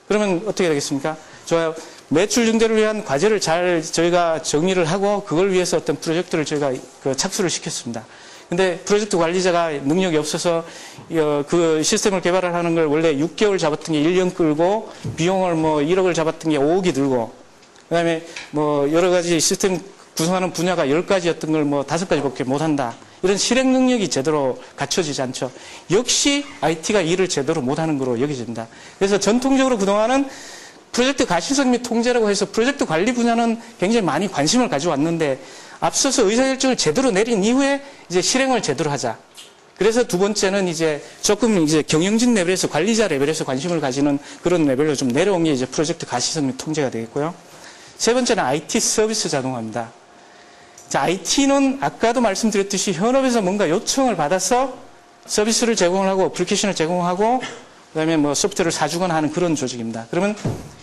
그러면 어떻게 되겠습니까? 좋아요. 매출 증대를 위한 과제를 잘 저희가 정리를 하고 그걸 위해서 어떤 프로젝트를 저희가 착수를 시켰습니다. 근데 프로젝트 관리자가 능력이 없어서 그 시스템을 개발을 하는 걸 원래 6개월 잡았던 게 1년 끌고 비용을 뭐 1억을 잡았던 게 5억이 들고 그다음에 뭐 여러 가지 시스템 구성하는 분야가 10가지였던 걸 뭐 5가지밖에 못한다. 이런 실행 능력이 제대로 갖춰지지 않죠. 역시 IT가 일을 제대로 못하는 거로 여겨집니다. 그래서 전통적으로 그동안은 프로젝트 가시성 및 통제라고 해서 프로젝트 관리 분야는 굉장히 많이 관심을 가져왔는데 앞서서 의사결정을 제대로 내린 이후에 이제 실행을 제대로 하자. 그래서 두 번째는 이제 조금 이제 경영진 레벨에서 관리자 레벨에서 관심을 가지는 그런 레벨로 좀 내려온 게 이제 프로젝트 가시성 및 통제가 되겠고요. 세 번째는 IT 서비스 자동화입니다. 자, IT는 아까도 말씀드렸듯이 현업에서 뭔가 요청을 받아서 서비스를 제공을 하고 어플리케이션을 제공하고 그다음에 뭐 소프트웨어를 사주거나 하는 그런 조직입니다. 그러면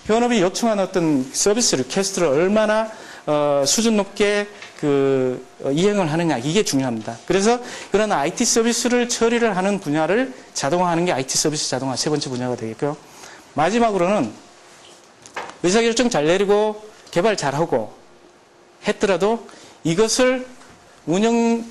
현업이 요청한 어떤 서비스 리퀘스트를 얼마나 수준 높게 이행을 하느냐 이게 중요합니다. 그래서 그런 IT 서비스를 처리를 하는 분야를 자동화하는 게 IT 서비스 자동화 세 번째 분야가 되겠고요. 마지막으로는 의사결정 잘 내리고 개발 잘하고 했더라도 이것을 운영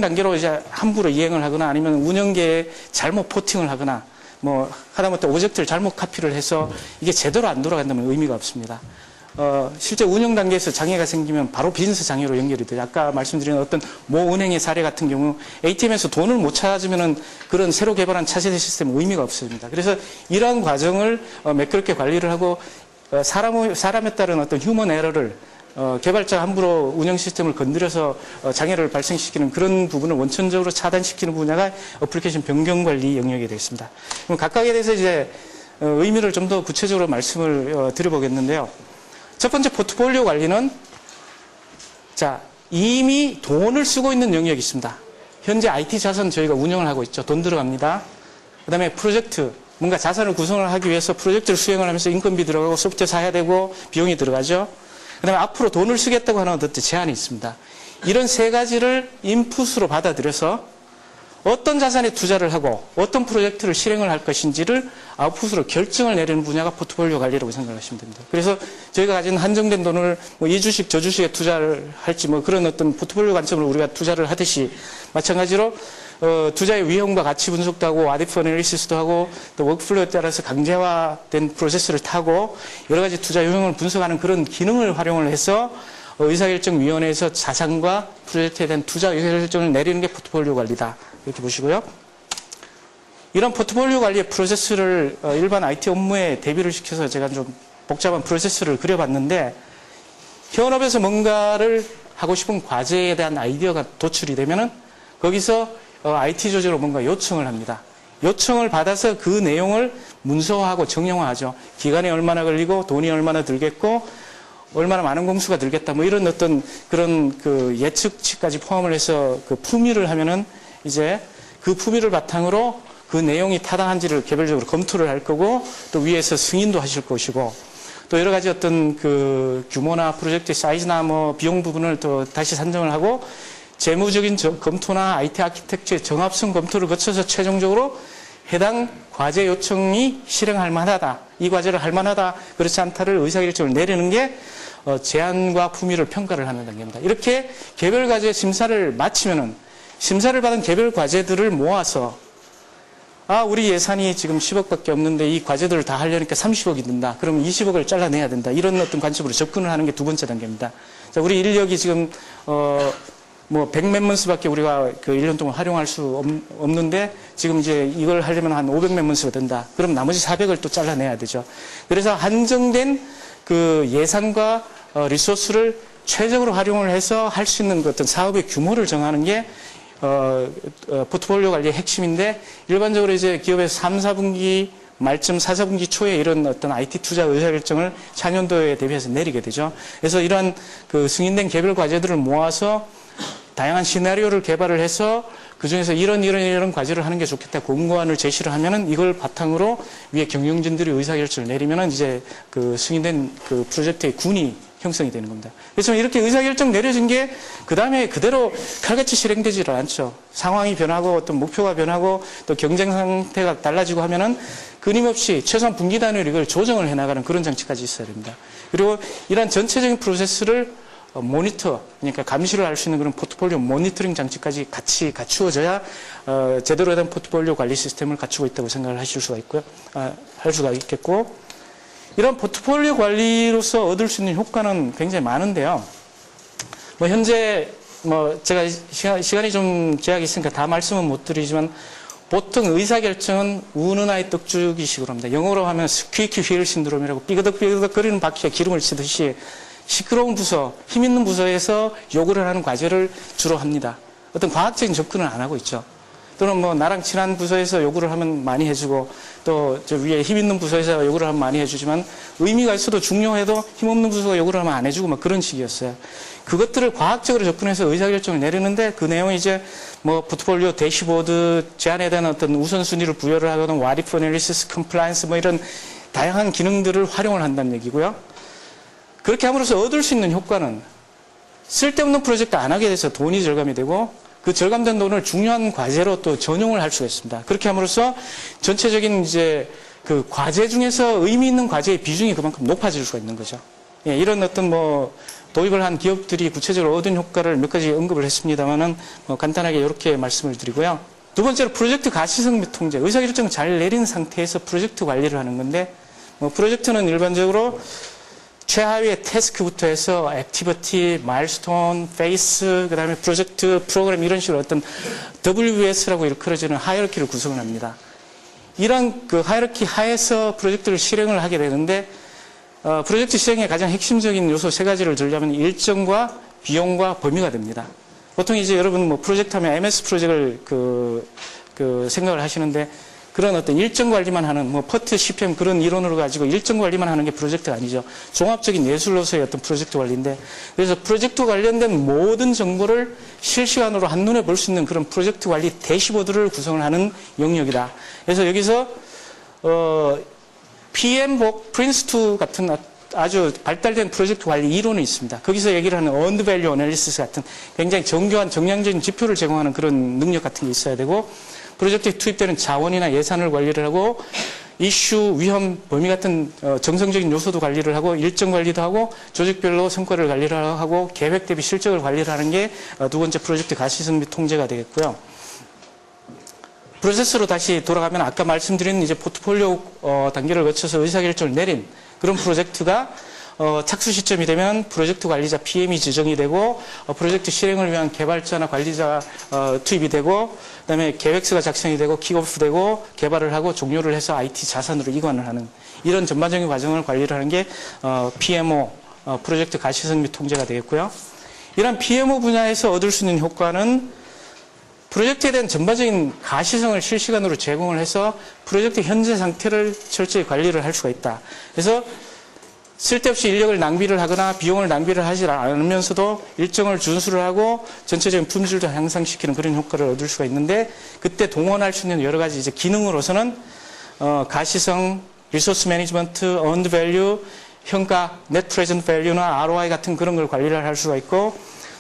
단계로 이제 함부로 이행을 하거나 아니면 운영계에 잘못 포팅을 하거나 뭐 하다못해 오젝트를 잘못 카피를 해서 이게 제대로 안 돌아간다면 의미가 없습니다. 실제 운영 단계에서 장애가 생기면 바로 비즈니스 장애로 연결이 돼요. 아까 말씀드린 어떤 모 은행의 사례 같은 경우 ATM에서 돈을 못 찾으면은 그런 새로 개발한 차세대 시스템은 의미가 없습니다. 그래서 이러한 과정을 매끄럽게 관리를 하고 사람에 따른 어떤 휴먼 에러를 개발자 함부로 운영 시스템을 건드려서 장애를 발생시키는 그런 부분을 원천적으로 차단시키는 분야가 어플리케이션 변경 관리 영역이 되겠습니다. 그럼 각각에 대해서 이제 의미를 좀 더 구체적으로 말씀을 드려보겠는데요. 첫 번째 포트폴리오 관리는 자, 이미 돈을 쓰고 있는 영역이 있습니다. 현재 IT 자산 저희가 운영을 하고 있죠. 돈 들어갑니다. 그 다음에 프로젝트, 뭔가 자산을 구성을 하기 위해서 프로젝트를 수행을 하면서 인건비 들어가고 소프트웨어 사야 되고 비용이 들어가죠. 그 다음에 앞으로 돈을 쓰겠다고 하는 어떤 제한이 있습니다. 이런 세 가지를 인풋으로 받아들여서 어떤 자산에 투자를 하고 어떤 프로젝트를 실행을 할 것인지를 아웃풋으로 결정을 내리는 분야가 포트폴리오 관리라고 생각하시면 됩니다. 그래서 저희가 가진 한정된 돈을 뭐 이 주식 저 주식에 투자를 할지 뭐 그런 어떤 포트폴리오 관점으로 우리가 투자를 하듯이 마찬가지로 투자의 위험과 가치 분석도 하고 와디프 애널리시스도 하고 또 워크플로우에 따라서 강제화된 프로세스를 타고 여러 가지 투자 유형을 분석하는 그런 기능을 활용을 해서 의사결정위원회에서 자산과 프로젝트에 대한 투자 의사결정을 내리는 게 포트폴리오 관리다. 이렇게 보시고요. 이런 포트폴리오 관리의 프로세스를 일반 IT 업무에 대비를 시켜서 제가 좀 복잡한 프로세스를 그려봤는데 현업에서 뭔가를 하고 싶은 과제에 대한 아이디어가 도출이 되면은 거기서 IT 조직으로 뭔가 요청을 합니다. 요청을 받아서 그 내용을 문서화하고 정형화하죠. 기간이 얼마나 걸리고 돈이 얼마나 들겠고 얼마나 많은 공수가 들겠다. 뭐 이런 어떤 그런 예측치까지 포함을 해서 그 품위를 하면은 이제 그 품위를 바탕으로 그 내용이 타당한지를 개별적으로 검토를 할 거고 또 위에서 승인도 하실 것이고 또 여러 가지 어떤 그 규모나 프로젝트 사이즈나 뭐 비용 부분을 또 다시 산정을 하고 재무적인 검토나 IT 아키텍처의 정합성 검토를 거쳐서 최종적으로 해당 과제 요청이 실행할 만하다. 이 과제를 할 만하다. 그렇지 않다를 의사결정을 내리는 게 제한과 품위를 평가를 하는 단계입니다. 이렇게 개별 과제 심사를 마치면은 심사를 받은 개별 과제들을 모아서 우리 예산이 지금 10억밖에 없는데 이 과제들을 다 하려니까 30억이 든다. 그럼 20억을 잘라내야 된다. 이런 어떤 관점으로 접근을 하는 게 두 번째 단계입니다. 자, 우리 인력이 지금 뭐 100몇 문스밖에 우리가 그 1년 동안 활용할 수 없는데 지금 이제 이걸 하려면 한 500몇 문스가 된다. 그럼 나머지 400을 또 잘라내야 되죠. 그래서 한정된 그 예산과 리소스를 최적으로 활용을 해서 할 수 있는 그 어떤 사업의 규모를 정하는 게 포트폴리오 관리의 핵심인데 일반적으로 이제 기업에서 3, 4분기 말쯤 4, 4분기 초에 이런 어떤 IT 투자 의사결정을 4년도에 대비해서 내리게 되죠. 그래서 이러한 그 승인된 개별 과제들을 모아서 다양한 시나리오를 개발을 해서 그중에서 이런 과제를 하는 게 좋겠다 권고안을 제시를 하면은 이걸 바탕으로 위에 경영진들이 의사결정을 내리면은 이제 그 승인된 그 프로젝트의 군이 형성이 되는 겁니다. 그래서 이렇게 의사결정 내려진 게 그 다음에 그대로 칼같이 실행되지를 않죠. 상황이 변하고 어떤 목표가 변하고 또 경쟁 상태가 달라지고 하면은 끊임없이 최소한 분기 단위로 이걸 조정을 해나가는 그런 장치까지 있어야 됩니다. 그리고 이런 전체적인 프로세스를 모니터, 그러니까 감시를 할 수 있는 그런 포트폴리오 모니터링 장치까지 같이 갖추어져야 제대로 된 포트폴리오 관리 시스템을 갖추고 있다고 생각을 하실 수가 있고요. 할 수가 있겠고, 이런 포트폴리오 관리로서 얻을 수 있는 효과는 굉장히 많은데요. 뭐 현재 뭐 제가 시간이 좀 제약이 있으니까 다 말씀은 못 드리지만 보통 의사결정은 우는 아이 떡주기식으로 합니다. 영어로 하면 스퀴키 휠 신드롬이라고 삐그덕삐그덕거리는 바퀴에 기름을 치듯이 시끄러운 부서, 힘 있는 부서에서 요구를 하는 과제를 주로 합니다. 어떤 과학적인 접근을 안 하고 있죠. 또는 뭐 나랑 친한 부서에서 요구를 하면 많이 해주고 또 저 위에 힘 있는 부서에서 요구를 하면 많이 해주지만 의미가 있어도 중요해도 힘없는 부서가 요구를 하면 안 해주고 막 그런 식이었어요. 그것들을 과학적으로 접근해서 의사결정을 내리는데 그 내용이 이제 뭐 포트폴리오 대시보드 제안에 대한 어떤 우선순위를 부여를 하거나 what if analysis, compliance 뭐 이런 다양한 기능들을 활용을 한다는 얘기고요. 그렇게 함으로써 얻을 수 있는 효과는 쓸데없는 프로젝트 안 하게 돼서 돈이 절감이 되고 그 절감된 돈을 중요한 과제로 또 전용을 할 수가 있습니다. 그렇게 함으로써 전체적인 이제 그 과제 중에서 의미 있는 과제의 비중이 그만큼 높아질 수가 있는 거죠. 예, 이런 어떤 뭐 도입을 한 기업들이 구체적으로 얻은 효과를 몇 가지 언급을 했습니다만은 뭐 간단하게 이렇게 말씀을 드리고요. 두 번째로 프로젝트 가시성 및 통제. 의사결정 잘 내린 상태에서 프로젝트 관리를 하는 건데 뭐 프로젝트는 일반적으로 최하위의 태스크부터 해서 액티비티, 마일스톤, 페이스, 그 다음에 프로젝트, 프로그램 이런 식으로 어떤 WS라고 일컬어지는 하이어키를 구성을 합니다. 이런 그 하이어키 하에서 프로젝트를 실행을 하게 되는데 프로젝트 실행의 가장 핵심적인 요소 세 가지를 들자면 일정과 비용과 범위가 됩니다. 보통 이제 여러분 뭐 프로젝트 하면 MS 프로젝트를 생각을 하시는데 그런 어떤 일정 관리만 하는 뭐 퍼트 CPM 그런 이론으로 가지고 일정 관리만 하는 게 프로젝트가 아니죠. 종합적인 예술로서의 어떤 프로젝트 관리인데 그래서 프로젝트 관련된 모든 정보를 실시간으로 한눈에 볼 수 있는 그런 프로젝트 관리 대시보드를 구성을 하는 영역이다. 그래서 여기서 PM복 프린스2 같은 아주 발달된 프로젝트 관리 이론이 있습니다. 거기서 얘기를 하는 earned value analysis 같은 굉장히 정교한 정량적인 지표를 제공하는 그런 능력 같은 게 있어야 되고 프로젝트에 투입되는 자원이나 예산을 관리를 하고 이슈, 위험, 범위 같은 정성적인 요소도 관리를 하고 일정 관리도 하고 조직별로 성과를 관리를 하고 계획 대비 실적을 관리를 하는 게 두 번째 프로젝트 가시성 및 통제가 되겠고요. 프로세스로 다시 돌아가면 아까 말씀드린 이제 포트폴리오 단계를 거쳐서 의사결정을 내린 그런 프로젝트가 착수 시점이 되면 프로젝트 관리자 PM이 지정이 되고 프로젝트 실행을 위한 개발자나 관리자 투입이 되고 그다음에 계획서가 작성이 되고 킥오프되고 개발을 하고 종료를 해서 IT 자산으로 이관을 하는 이런 전반적인 과정을 관리를 하는 게 PMO 프로젝트 가시성 및 통제가 되겠고요. 이런 PMO 분야에서 얻을 수 있는 효과는 프로젝트에 대한 전반적인 가시성을 실시간으로 제공을 해서 프로젝트 현재 상태를 철저히 관리를 할 수가 있다. 그래서 쓸데없이 인력을 낭비를 하거나 비용을 낭비를 하지 않으면서도 일정을 준수를 하고 전체적인 품질도 향상시키는 그런 효과를 얻을 수가 있는데 그때 동원할 수 있는 여러 가지 이제 기능으로서는 가시성, 리소스 매니지먼트, earned value, 평가, net present value나 ROI 같은 그런 걸 관리를 할 수가 있고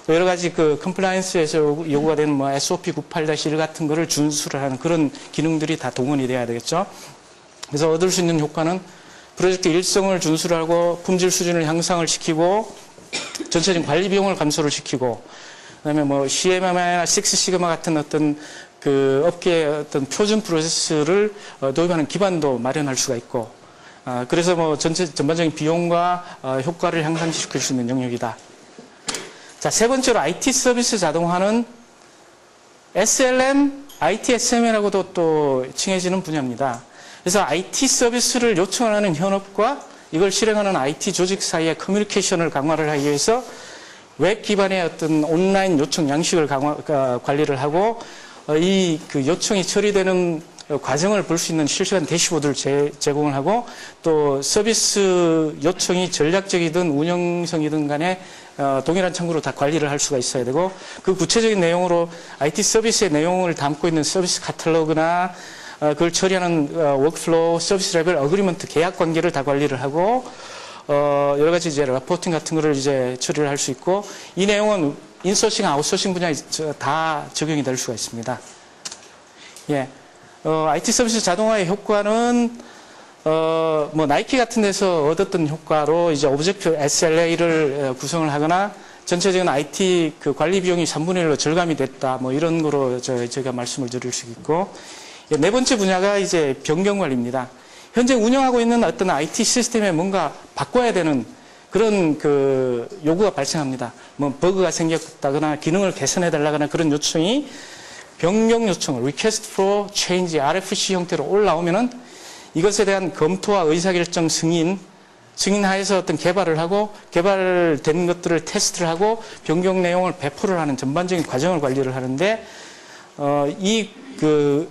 또 여러 가지 그 컴플라이언스에서 요구가 되는 뭐 SOP 98-1 같은 거를 준수를 하는 그런 기능들이 다 동원이 돼야 되겠죠. 그래서 얻을 수 있는 효과는 프로젝트 일정을 준수를 하고 품질 수준을 향상을 시키고 전체적인 관리 비용을 감소를 시키고 그다음에 뭐 CMMI나 식스시그마 같은 어떤 그 업계의 어떤 표준 프로세스를 도입하는 기반도 마련할 수가 있고 그래서 뭐 전반적인 비용과 효과를 향상시킬 수 있는 영역이다. 자, 세 번째로 IT 서비스 자동화는 SLM, ITSM이라고도 또 칭해지는 분야입니다. 그래서 IT 서비스를 요청하는 현업과 이걸 실행하는 IT 조직 사이의 커뮤니케이션을 강화를 하기 위해서 웹 기반의 어떤 온라인 요청 양식을 관리를 하고 이 그 요청이 처리되는 과정을 볼 수 있는 실시간 대시보드를 제공을 하고 또 서비스 요청이 전략적이든 운영성이든 간에 동일한 창구로 다 관리를 할 수가 있어야 되고 그 구체적인 내용으로 IT 서비스의 내용을 담고 있는 서비스 카탈로그나 그걸 처리하는 워크플로우, 서비스 레벨 어그리먼트 계약 관계를 다 관리를 하고 여러 가지 이제 레포팅 같은 거를 이제 처리를 할 수 있고 이 내용은 인소싱, 아웃소싱 분야에 다 적용이 될 수가 있습니다. 예. IT 서비스 자동화의 효과는 뭐 나이키 같은 데서 얻었던 효과로 이제 오브젝트 SLA를 구성을 하거나 전체적인 IT 그 관리 비용이 3분의 1로 절감이 됐다. 뭐 이런 거로 제가 말씀을 드릴 수 있고 네 번째 분야가 이제 변경 관리입니다. 현재 운영하고 있는 어떤 IT 시스템에 뭔가 바꿔야 되는 그런 그 요구가 발생합니다. 뭐 버그가 생겼다거나 기능을 개선해 달라거나 그런 요청이 변경 요청, Request for Change, RFC 형태로 올라오면은 이것에 대한 검토와 의사결정 승인하에서 어떤 개발을 하고 개발된 것들을 테스트를 하고 변경 내용을 배포를 하는 전반적인 과정을 관리를 하는데 이 그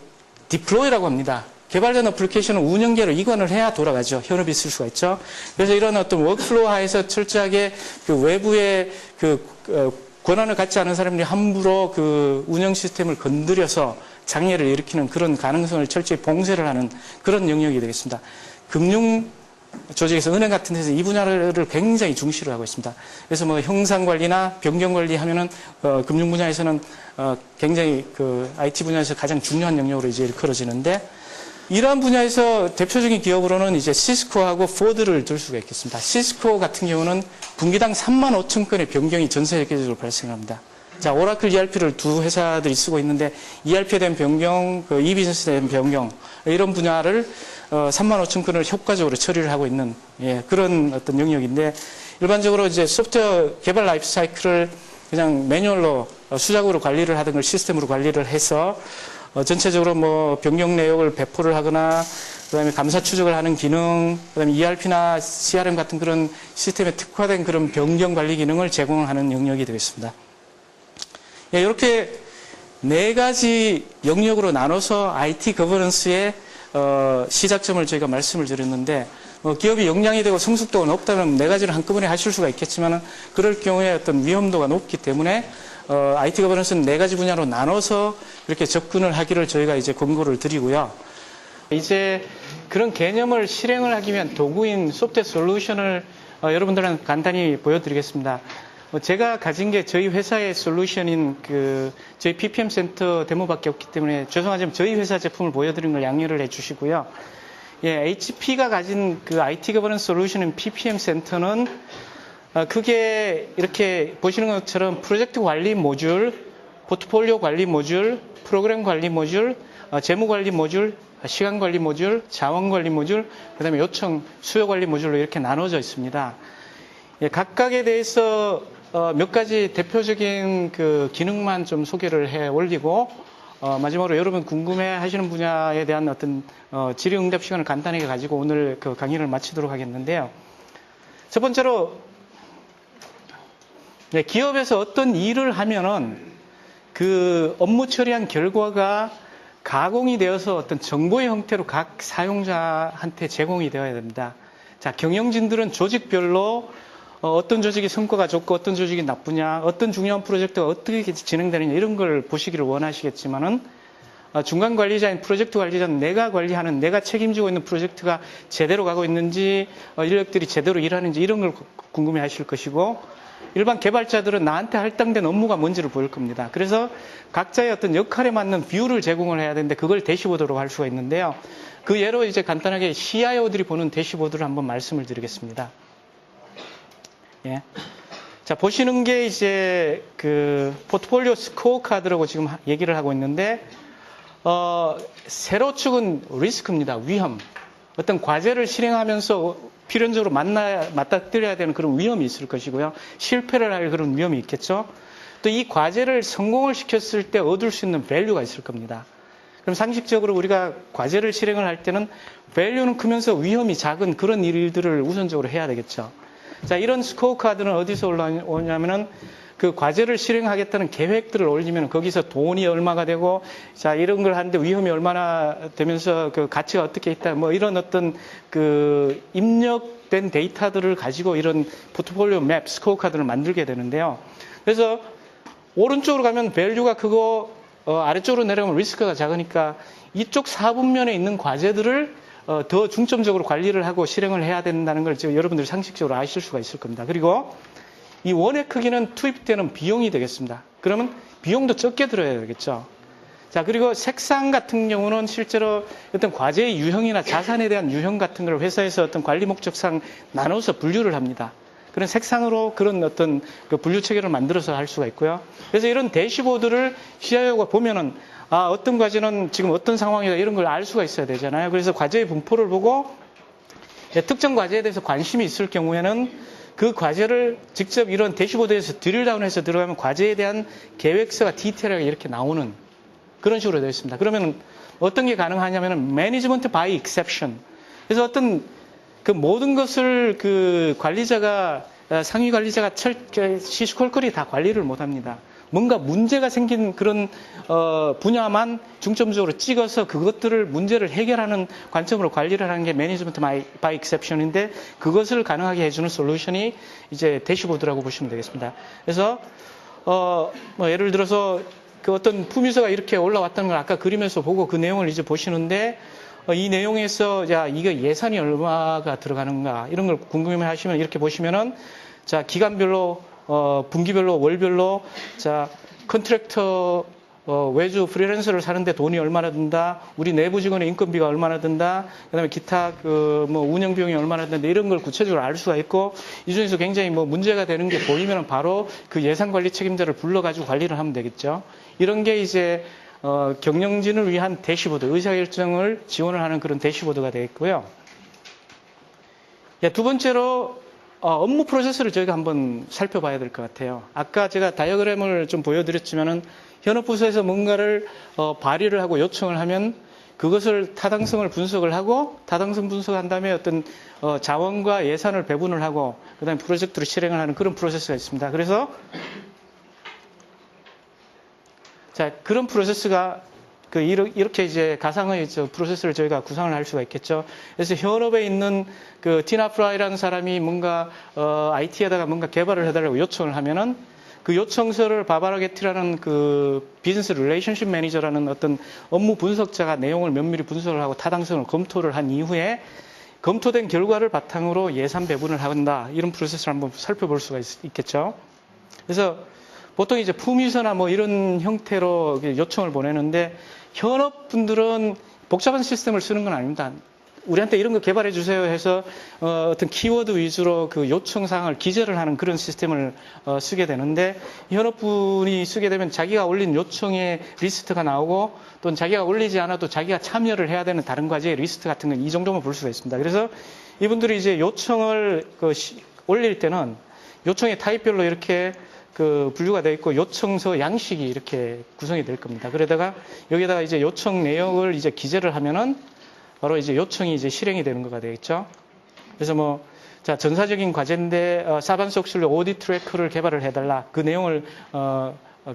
디플로이라고 합니다. 개발된 어플리케이션은 운영계로 이관을 해야 돌아가죠. 현업이 있을 수가 있죠. 그래서 이런 어떤 워크플로우 하에서 철저하게 그 외부의 그 권한을 갖지 않은 사람들이 함부로 그 운영 시스템을 건드려서 장애를 일으키는 그런 가능성을 철저히 봉쇄를 하는 그런 영역이 되겠습니다. 금융 조직에서 은행 같은 데서 이 분야를 굉장히 중시를 하고 있습니다. 그래서 뭐 형상 관리나 변경 관리 하면은 금융 분야에서는 굉장히 그 IT 분야에서 가장 중요한 영역으로 이제 일컬어지는데 이러한 분야에서 대표적인 기업으로는 이제 시스코하고 포드를 들 수가 있겠습니다. 시스코 같은 경우는 분기당 3만 5천 건의 변경이 전 세계적으로 발생합니다. 자, 오라클 ERP를 두 회사들이 쓰고 있는데 ERP에 대한 변경, 그 e비즈니스에 대한 변경 이런 분야를 3만 5천 건을 효과적으로 처리를 하고 있는 그런 어떤 영역인데 일반적으로 이제 소프트웨어 개발 라이프 사이클을 그냥 매뉴얼로 수작으로 관리를 하던 걸 시스템으로 관리를 해서 전체적으로 뭐 변경 내역을 배포를 하거나 그다음에 감사 추적을 하는 기능, 그다음에 ERP나 CRM 같은 그런 시스템에 특화된 그런 변경 관리 기능을 제공하는 영역이 되겠습니다. 예, 이렇게 네 가지 영역으로 나눠서 IT 거버넌스의 시작점을 저희가 말씀을 드렸는데 기업이 역량이 되고 성숙도가 높다면 네 가지를 한꺼번에 하실 수가 있겠지만 그럴 경우에 어떤 위험도가 높기 때문에 IT 거버넌스는 네 가지 분야로 나눠서 이렇게 접근을 하기를 저희가 이제 권고를 드리고요. 이제 그런 개념을 실행을 하기 위한 도구인 소프트웨어 솔루션을 여러분들한테 간단히 보여드리겠습니다. 제가 가진 게 저희 회사의 솔루션인 그 저희 PPM 센터 데모밖에 없기 때문에 죄송하지만 저희 회사 제품을 보여드린 걸 양해를 해주시고요. 예, HP가 가진 그 IT 거버넌스 솔루션인 PPM 센터는 그게 이렇게 보시는 것처럼 프로젝트 관리 모듈, 포트폴리오 관리 모듈, 프로그램 관리 모듈, 재무 관리 모듈, 시간 관리 모듈, 자원 관리 모듈, 그 다음에 요청, 수요 관리 모듈로 이렇게 나눠져 있습니다. 예, 각각에 대해서 몇 가지 대표적인 그 기능만 좀 소개를 해 올리고 마지막으로 여러분 궁금해 하시는 분야에 대한 어떤 질의응답 시간을 간단하게 가지고 오늘 그 강의를 마치도록 하겠는데요. 첫 번째로 네, 기업에서 어떤 일을 하면은 그 업무 처리한 결과가 가공이 되어서 어떤 정보의 형태로 각 사용자한테 제공이 되어야 됩니다. 자, 경영진들은 조직별로 어떤 조직이 성과가 좋고 어떤 조직이 나쁘냐, 어떤 중요한 프로젝트가 어떻게 진행되느냐 이런 걸 보시기를 원하시겠지만은 중간 관리자인 프로젝트 관리자는 내가 관리하는, 내가 책임지고 있는 프로젝트가 제대로 가고 있는지, 인력들이 제대로 일하는지 이런 걸 궁금해 하실 것이고, 일반 개발자들은 나한테 할당된 업무가 뭔지를 보일 겁니다. 그래서 각자의 어떤 역할에 맞는 뷰를 제공을 해야 되는데 그걸 대시보드로 할 수가 있는데요. 그 예로 이제 간단하게 CIO들이 보는 대시보드를 한번 말씀을 드리겠습니다. 예. 자, 보시는 게 이제 그 포트폴리오 스코어 카드라고 지금 얘기를 하고 있는데, 세로 축은 리스크입니다. 위험. 어떤 과제를 실행하면서 필연적으로 맞닥뜨려야 되는 그런 위험이 있을 것이고요. 실패를 할 그런 위험이 있겠죠. 또 이 과제를 성공을 시켰을 때 얻을 수 있는 밸류가 있을 겁니다. 그럼 상식적으로 우리가 과제를 실행을 할 때는 밸류는 크면서 위험이 작은 그런 일들을 우선적으로 해야 되겠죠. 자, 이런 스코어 카드는 어디서 올라오냐면은 그 과제를 실행하겠다는 계획들을 올리면 거기서 돈이 얼마가 되고, 자, 이런 걸 하는데 위험이 얼마나 되면서 그 가치가 어떻게 있다, 뭐 이런 어떤 그 입력된 데이터들을 가지고 이런 포트폴리오 맵, 스코어 카드를 만들게 되는데요. 그래서 오른쪽으로 가면 밸류가 크고, 아래쪽으로 내려가면 리스크가 작으니까 이쪽 4분면에 있는 과제들을 더 중점적으로 관리를 하고 실행을 해야 된다는 걸 지금 여러분들이 상식적으로 아실 수가 있을 겁니다. 그리고 이 원의 크기는 투입되는 비용이 되겠습니다. 그러면 비용도 적게 들어야 되겠죠. 자, 그리고 색상 같은 경우는 실제로 어떤 과제의 유형이나 자산에 대한 유형 같은 걸 회사에서 어떤 관리 목적상 나눠서 분류를 합니다. 그런 색상으로 그런 어떤 그 분류 체계를 만들어서 할 수가 있고요. 그래서 이런 대시보드를 CIO가 보면은 아, 어떤 과제는 지금 어떤 상황이다 이런 걸 알 수가 있어야 되잖아요. 그래서 과제의 분포를 보고 특정 과제에 대해서 관심이 있을 경우에는 그 과제를 직접 이런 대시보드에서 드릴다운해서 들어가면 과제에 대한 계획서가 디테일하게 이렇게 나오는 그런 식으로 되어 있습니다. 그러면 어떤 게 가능하냐면은 매니지먼트 바이 익셉션. 그래서 어떤 그 모든 것을 그 관리자가 상위 관리자가 시시콜콜이 다 관리를 못 합니다. 뭔가 문제가 생긴 그런 분야만 중점적으로 찍어서 그것들을 문제를 해결하는 관점으로 관리를 하는 게 매니지먼트 바이 익셉션인데 그것을 가능하게 해주는 솔루션이 이제 대시보드라고 보시면 되겠습니다. 그래서 뭐 예를 들어서 그 어떤 품위서가 이렇게 올라왔다는 걸 아까 그림에서 보고 그 내용을 이제 보시는데 이 내용에서 야 이거 예산이 얼마가 들어가는가 이런 걸 궁금해 하시면 이렇게 보시면은 자 기간별로 분기별로 월별로 자 컨트랙터 외주 프리랜서를 사는데 돈이 얼마나 든다, 우리 내부 직원의 인건비가 얼마나 든다, 그다음에 기타 그 뭐 운영 비용이 얼마나 든다 이런 걸 구체적으로 알 수가 있고 이 중에서 굉장히 뭐 문제가 되는 게 보이면 바로 그 예산 관리 책임자를 불러가지고 관리를 하면 되겠죠. 이런 게 이제 경영진을 위한 대시보드, 의사결정을 지원을 하는 그런 대시보드가 되겠고요. 두 번째로 업무 프로세스를 저희가 한번 살펴봐야 될 것 같아요. 아까 제가 다이어그램을 좀 보여드렸지만은 현업부서에서 뭔가를 발의를 하고 요청을 하면 그것을 타당성을 분석을 하고 타당성 분석한 다음에 어떤 자원과 예산을 배분을 하고 그다음에 프로젝트를 실행을 하는 그런 프로세스가 있습니다. 그래서 자 그런 프로세스가 이렇게 이제 가상의 프로세스를 저희가 구상을 할 수가 있겠죠. 그래서 현업에 있는 그 티나 프라이라는 사람이 뭔가 IT에다가 뭔가 개발을 해달라고 요청을 하면은 그 요청서를 바바라게티라는 그 비즈니스 릴레이션십 매니저라는 어떤 업무 분석자가 내용을 면밀히 분석을 하고 타당성을 검토를 한 이후에 검토된 결과를 바탕으로 예산 배분을 한다. 이런 프로세스를 한번 살펴볼 수가 있겠죠. 그래서 보통 이제 품위서나 뭐 이런 형태로 요청을 보내는데 현업분들은 복잡한 시스템을 쓰는 건 아닙니다. 우리한테 이런 거 개발해 주세요 해서 어떤 키워드 위주로 그 요청사항을 기재를 하는 그런 시스템을 쓰게 되는데 현업분이 쓰게 되면 자기가 올린 요청의 리스트가 나오고 또는 자기가 올리지 않아도 자기가 참여를 해야 되는 다른 과제의 리스트 같은 건 이 정도만 볼 수가 있습니다. 그래서 이분들이 이제 요청을 올릴 때는 요청의 타입별로 이렇게 그 분류가 되어 있고 요청서 양식이 이렇게 구성이 될 겁니다. 그러다가 여기다가 이제 요청 내역을 이제 기재를 하면은 바로 이제 요청이 이제 실행이 되는 거가 되겠죠. 그래서 뭐, 자, 전사적인 과제인데, 사반스 옥슐리 오디트 트래커를 개발을 해달라. 그 내용을,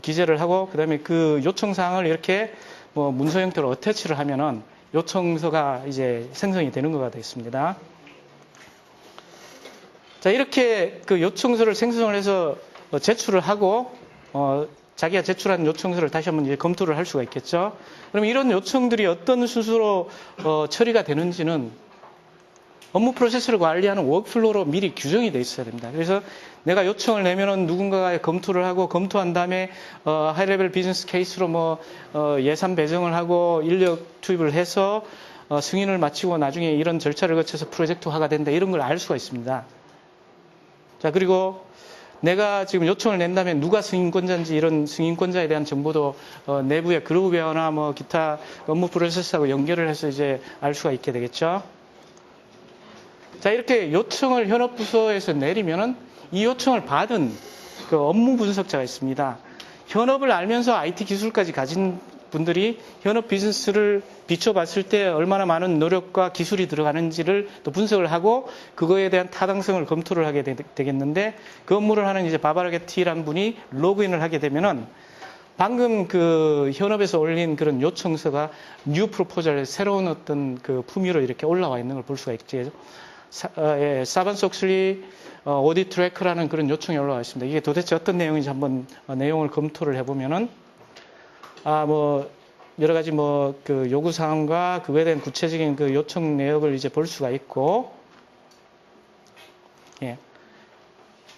기재를 하고, 그 다음에 그 요청사항을 이렇게 뭐 문서 형태로 어태치를 하면은 요청서가 이제 생성이 되는 거가 되겠습니다. 자, 이렇게 그 요청서를 생성을 해서 제출을 하고, 자기가 제출한 요청서를 다시 한번 이제 검토를 할 수가 있겠죠. 그럼 이런 요청들이 어떤 순서로 처리가 되는지는 업무 프로세스를 관리하는 워크플로우로 미리 규정이 돼 있어야 됩니다. 그래서 내가 요청을 내면은 누군가가 검토를 하고 검토한 다음에 하이레벨 비즈니스 케이스로 뭐 예산 배정을 하고 인력 투입을 해서 승인을 마치고 나중에 이런 절차를 거쳐서 프로젝트화가 된다 이런 걸 알 수가 있습니다. 자 그리고 내가 지금 요청을 낸다면 누가 승인권자인지 이런 승인권자에 대한 정보도 내부의 그룹웨어나 뭐 기타 업무 프로세스하고 연결을 해서 이제 알 수가 있게 되겠죠. 자, 이렇게 요청을 현업부서에서 내리면은 이 요청을 받은 그 업무 분석자가 있습니다. 현업을 알면서 IT 기술까지 가진 분들이 현업 비즈니스를 비춰봤을 때 얼마나 많은 노력과 기술이 들어가는지를 또 분석을 하고 그거에 대한 타당성을 검토를 하게 되겠는데 그 업무를 하는 이제 바바라게티라는 분이 로그인을 하게 되면은 방금 그 현업에서 올린 그런 요청서가 뉴 프로포절 새로운 어떤 그 품위로 이렇게 올라와 있는 걸 볼 수가 있죠. 사반스 옥슬리 오디트 트래커라는 그런 요청이 올라와 있습니다. 이게 도대체 어떤 내용인지 한번 내용을 검토를 해보면은 뭐 여러 가지 뭐 그 요구 사항과 그거에 대한 구체적인 그 요청 내역을 이제 볼 수가 있고,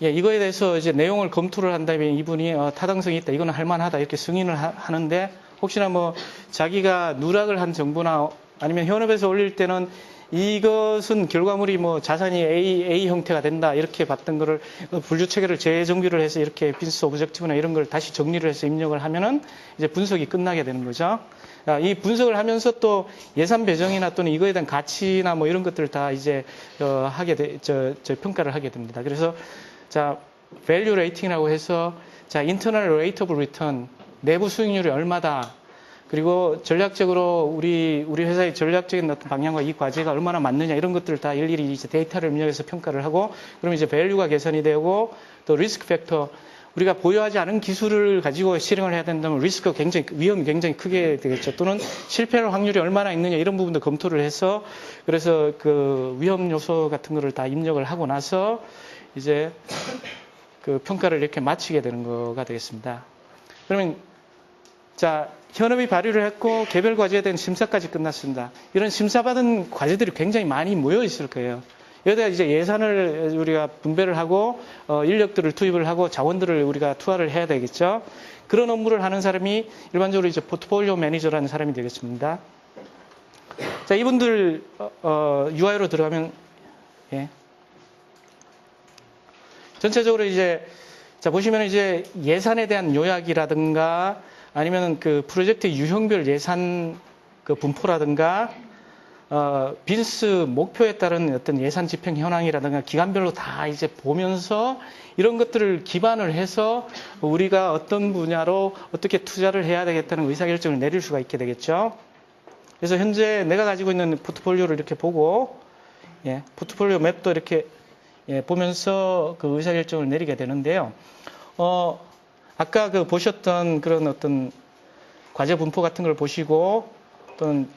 이거에 대해서 이제 내용을 검토를 한 다음에 이분이 타당성이 있다, 이거는 할만하다 이렇게 승인을 하는데 혹시나 뭐 자기가 누락을 한 정보나 아니면 현업에서 올릴 때는 이것은 결과물이 뭐 자산이 A 형태가 된다 이렇게 봤던 거를 분류 체계를 재정비를 해서 이렇게 비즈니스 오브젝티브나 이런 걸 다시 정리를 해서 입력을 하면은 이제 분석이 끝나게 되는 거죠. 이 분석을 하면서 또 예산 배정이나 또는 이거에 대한 가치나 뭐 이런 것들을 다 이제 평가를 하게 됩니다. 그래서 자, value rating이라고 해서 자, internal rate of return, 내부 수익률이 얼마다. 그리고 전략적으로 우리 회사의 전략적인 어떤 방향과 이 과제가 얼마나 맞느냐 이런 것들을 다 일일이 이제 데이터를 입력해서 평가를 하고 그러면 이제 밸류가 계산이 되고 또 리스크 팩터 우리가 보유하지 않은 기술을 가지고 실행을 해야 된다면 리스크가 위험이 굉장히 크게 되겠죠. 또는 실패할 확률이 얼마나 있느냐 이런 부분도 검토를 해서 그래서 그 위험 요소 같은 거를 다 입력을 하고 나서 이제 그 평가를 이렇게 마치게 되는 거가 되겠습니다. 그러면 자, 현업이 발의를 했고 개별 과제에 대한 심사까지 끝났습니다. 이런 심사받은 과제들이 굉장히 많이 모여 있을 거예요. 여기다 이제 예산을 우리가 분배를 하고 인력들을 투입을 하고 자원들을 우리가 투하를 해야 되겠죠. 그런 업무를 하는 사람이 일반적으로 이제 포트폴리오 매니저라는 사람이 되겠습니다. 자, 이분들 UI로 들어가면 전체적으로 이제 자 보시면 이제 예산에 대한 요약이라든가 아니면 그 프로젝트 유형별 예산 그 분포라든가 비즈니스 목표에 따른 어떤 예산 집행 현황이라든가 기간별로 다 이제 보면서 이런 것들을 기반을 해서 우리가 어떤 분야로 어떻게 투자를 해야 되겠다는 의사결정을 내릴 수가 있게 되겠죠. 그래서 현재 내가 가지고 있는 포트폴리오를 이렇게 보고 포트폴리오 맵도 이렇게 보면서 그 의사결정을 내리게 되는데요. 아까 그 보셨던 그런 어떤 과제 분포 같은 걸 보시고 또는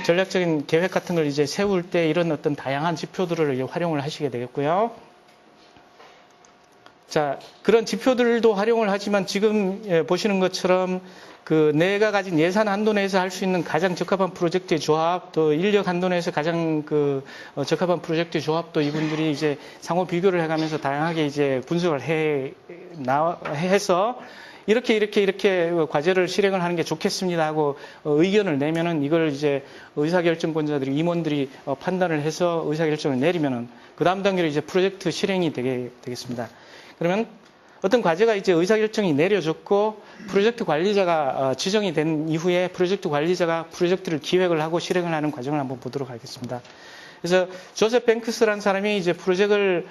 전략적인 계획 같은 걸 이제 세울 때 이런 어떤 다양한 지표들을 이제 활용을 하시게 되겠고요. 자, 그런 지표들도 활용을 하지만 지금 보시는 것처럼 그 내가 가진 예산 한도 내에서 할 수 있는 가장 적합한 프로젝트의 조합, 또 인력 한도 내에서 가장 그 적합한 프로젝트의 조합도 이분들이 이제 상호 비교를 해가면서 다양하게 이제 분석을 해서 이렇게 과제를 실행을 하는 게 좋겠습니다 하고 의견을 내면은 이걸 이제 의사결정권자들이 임원들이 판단을 해서 의사결정을 내리면은 그 다음 단계로 이제 프로젝트 실행이 되겠습니다. 그러면 어떤 과제가 이제 의사결정이 내려졌고 프로젝트 관리자가 지정이 된 이후에 프로젝트 관리자가 프로젝트를 기획을 하고 실행을 하는 과정을 한번 보도록 하겠습니다. 그래서 조셉 뱅크스라는 사람이 이제 프로젝트를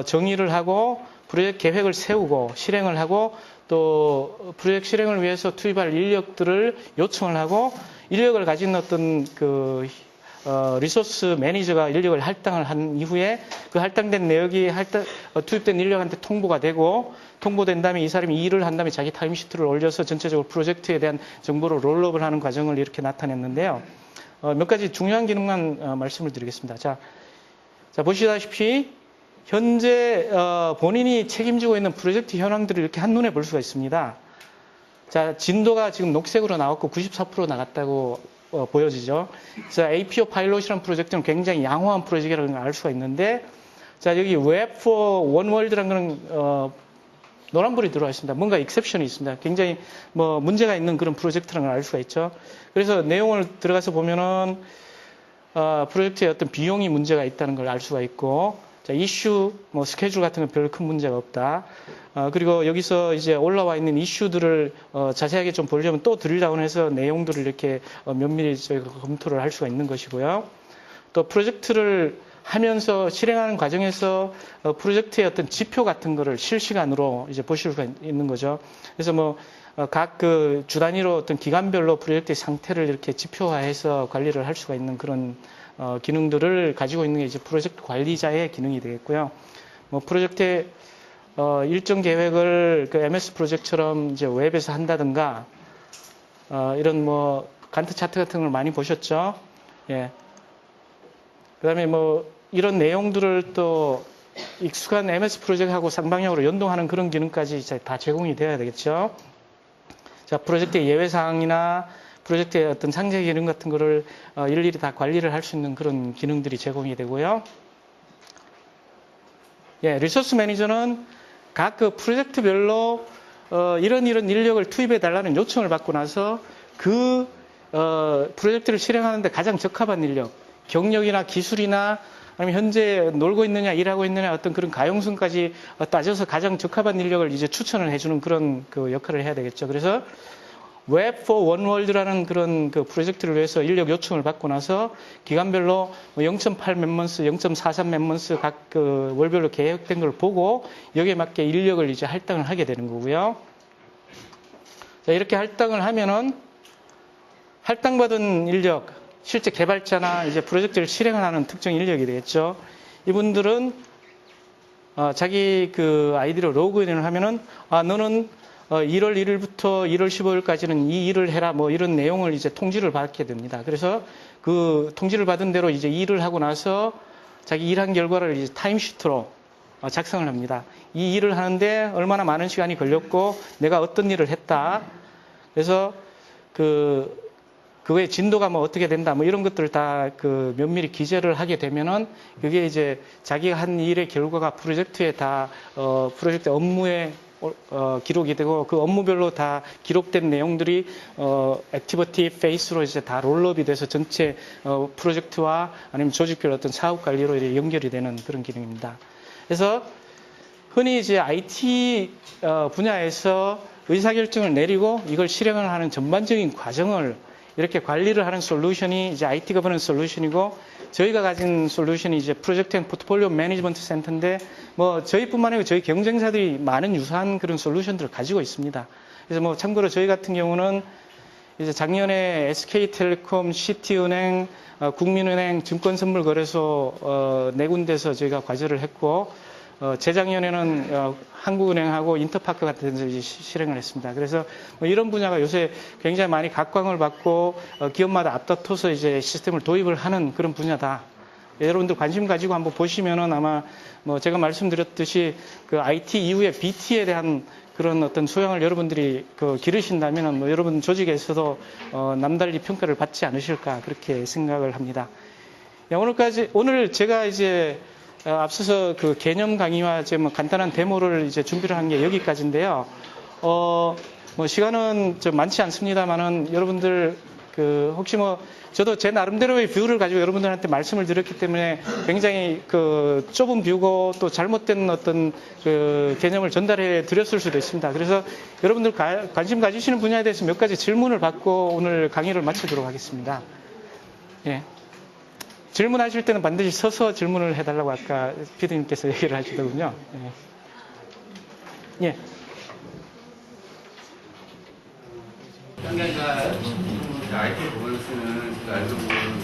정의를 하고 프로젝트 계획을 세우고 실행을 하고 또 프로젝트 실행을 위해서 투입할 인력들을 요청을 하고 인력을 가진 어떤 그 리소스 매니저가 인력을 할당을 한 이후에 그 할당된 내역이 투입된 인력한테 통보가 되고 통보된 다음에 이 사람이 일을 한 다음에 자기 타임시트를 올려서 전체적으로 프로젝트에 대한 정보를 롤업을 하는 과정을 이렇게 나타냈는데요. 몇 가지 중요한 기능만 말씀을 드리겠습니다. 자, 보시다시피 현재 본인이 책임지고 있는 프로젝트 현황들을 이렇게 한눈에 볼 수가 있습니다. 자, 진도가 지금 녹색으로 나왔고 94% 나갔다고 보여지죠. 그래서 APO 파일럿이라는 프로젝트는 굉장히 양호한 프로젝트라는 걸 알 수가 있는데, 자, 여기 Web for One World라는 그런 노란불이 들어와 있습니다. 뭔가 익셉션이 있습니다. 굉장히 뭐 문제가 있는 그런 프로젝트라는 걸 알 수가 있죠. 그래서 내용을 들어가서 보면은 프로젝트에 어떤 비용이 문제가 있다는 걸 알 수가 있고, 자, 이슈, 뭐 스케줄 같은 건 별 큰 문제가 없다. 그리고 여기서 이제 올라와 있는 이슈들을 자세하게 좀 보려면 또 드릴다운해서 내용들을 이렇게 면밀히 저희가 검토를 할 수가 있는 것이고요. 또 프로젝트를 하면서 실행하는 과정에서 프로젝트의 어떤 지표 같은 거를 실시간으로 이제 보실 수가 있는 거죠. 그래서 뭐 각 그 주 단위로 어떤 기간별로 프로젝트의 상태를 이렇게 지표화해서 관리를 할 수가 있는 그런 기능들을 가지고 있는 게 이제 프로젝트 관리자의 기능이 되겠고요. 뭐 프로젝트의 일정 계획을 그 MS 프로젝트처럼 이제 웹에서 한다든가 이런 뭐 간트 차트 같은 걸 많이 보셨죠? 예. 그다음에 뭐 이런 내용들을 또 익숙한 MS 프로젝트하고 쌍방향으로 연동하는 그런 기능까지 이제 다 제공이 되어야 되겠죠. 자, 프로젝트의 예외 사항이나 프로젝트의 어떤 상세 기능 같은 거를 일일이 다 관리를 할 수 있는 그런 기능들이 제공이 되고요. 예, 리소스 매니저는 각 그 프로젝트별로 이런 인력을 투입해 달라는 요청을 받고 나서 그 프로젝트를 실행하는데 가장 적합한 인력, 경력이나 기술이나 아니면 현재 놀고 있느냐, 일하고 있느냐 어떤 그런 가용성까지 따져서 가장 적합한 인력을 이제 추천을 해주는 그런 그 역할을 해야 되겠죠. 그래서 Web for One World라는 그런 그 프로젝트를 위해서 인력 요청을 받고 나서 기간별로 0.8 멤먼스, 0.43 멤먼스 각 그 월별로 계획된 걸 보고 여기에 맞게 인력을 이제 할당을 하게 되는 거고요. 자, 이렇게 할당을 하면은 할당받은 인력, 실제 개발자나 이제 프로젝트를 실행하는 특정 인력이 되겠죠. 이분들은 자기 그 아이디로 로그인을 하면은 너는 1월 1일부터 1월 15일까지는 이 일을 해라 뭐 이런 내용을 이제 통지를 받게 됩니다. 그래서 그 통지를 받은 대로 이제 일을 하고 나서 자기 일한 결과를 이제 타임시트로 작성을 합니다. 이 일을 하는데 얼마나 많은 시간이 걸렸고 내가 어떤 일을 했다. 그래서 그거의 진도가 뭐 어떻게 된다, 뭐 이런 것들을 다 그 면밀히 기재를 하게 되면은 그게 이제 자기가 한 일의 결과가 프로젝트에 다 프로젝트 업무에 기록이 되고 그 업무별로 다 기록된 내용들이 액티비티 페이스로 이제 다 롤업이 돼서 전체 프로젝트와 아니면 조직별 어떤 사업 관리로 이렇게 연결이 되는 그런 기능입니다. 그래서 흔히 이제 IT 분야에서 의사결정을 내리고 이걸 실행을 하는 전반적인 과정을 이렇게 관리를 하는 솔루션이 이제 IT 거버넌스 솔루션이고 저희가 가진 솔루션이 이제 프로젝트 앤 포트폴리오 매니지먼트 센터인데 뭐 저희뿐만 아니고 저희 경쟁사들이 많은 유사한 그런 솔루션들을 가지고 있습니다. 그래서 뭐 참고로 저희 같은 경우는 이제 작년에 SK텔레콤, 시티은행, 국민은행, 증권선물거래소 네 군데서 저희가 과제를 했고 재작년에는 한국은행하고 인터파크 같은 데서 이제 실행을 했습니다. 그래서 뭐 이런 분야가 요새 굉장히 많이 각광을 받고 기업마다 앞다퉈서 이제 시스템을 도입을 하는 그런 분야다. 여러분들 관심 가지고 한번 보시면은 아마 뭐 제가 말씀드렸듯이 그 IT 이후에 BT에 대한 그런 어떤 소양을 여러분들이 기르신다면은 뭐 여러분 조직에서도 남달리 평가를 받지 않으실까 그렇게 생각을 합니다. 오늘 제가 이제 앞서서 그 개념 강의와 이제 뭐 간단한 데모를 이제 준비를 한 게 여기까지인데요. 뭐 시간은 좀 많지 않습니다만은 여러분들 혹시 뭐 저도 제 나름대로의 뷰를 가지고 여러분들한테 말씀을 드렸기 때문에 굉장히 좁은 뷰고 또 잘못된 어떤 개념을 전달해 드렸을 수도 있습니다. 그래서 여러분들 관심 가지시는 분야에 대해서 몇 가지 질문을 받고 오늘 강의를 마치도록 하겠습니다. 예. 질문하실 때는 반드시 서서 질문을 해달라고 아까 PD님께서 얘기를 하시더군요. 예. 예. 현장가 IT 거버넌스는 제가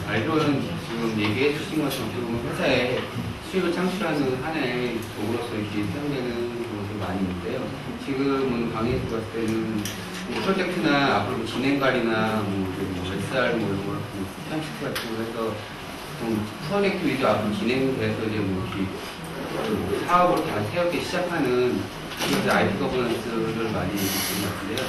알고는 지금 얘기해 주신 것처럼 지금 회사에 수익을 창출하는 하나의 도구로서 이렇게 사용되는 것이 많이 있는데요. 지금은 강의에서 봤을 때는 프로젝트나 앞으로 진행 관리나 SR 이런 걸 타임시트 같은 걸 해서 프로젝트 위주 앞으로 진행돼서 이제 사업으로 다 새롭게 시작하는 그래서 IT 거버넌스를 많이 쓰는 것 같은데요.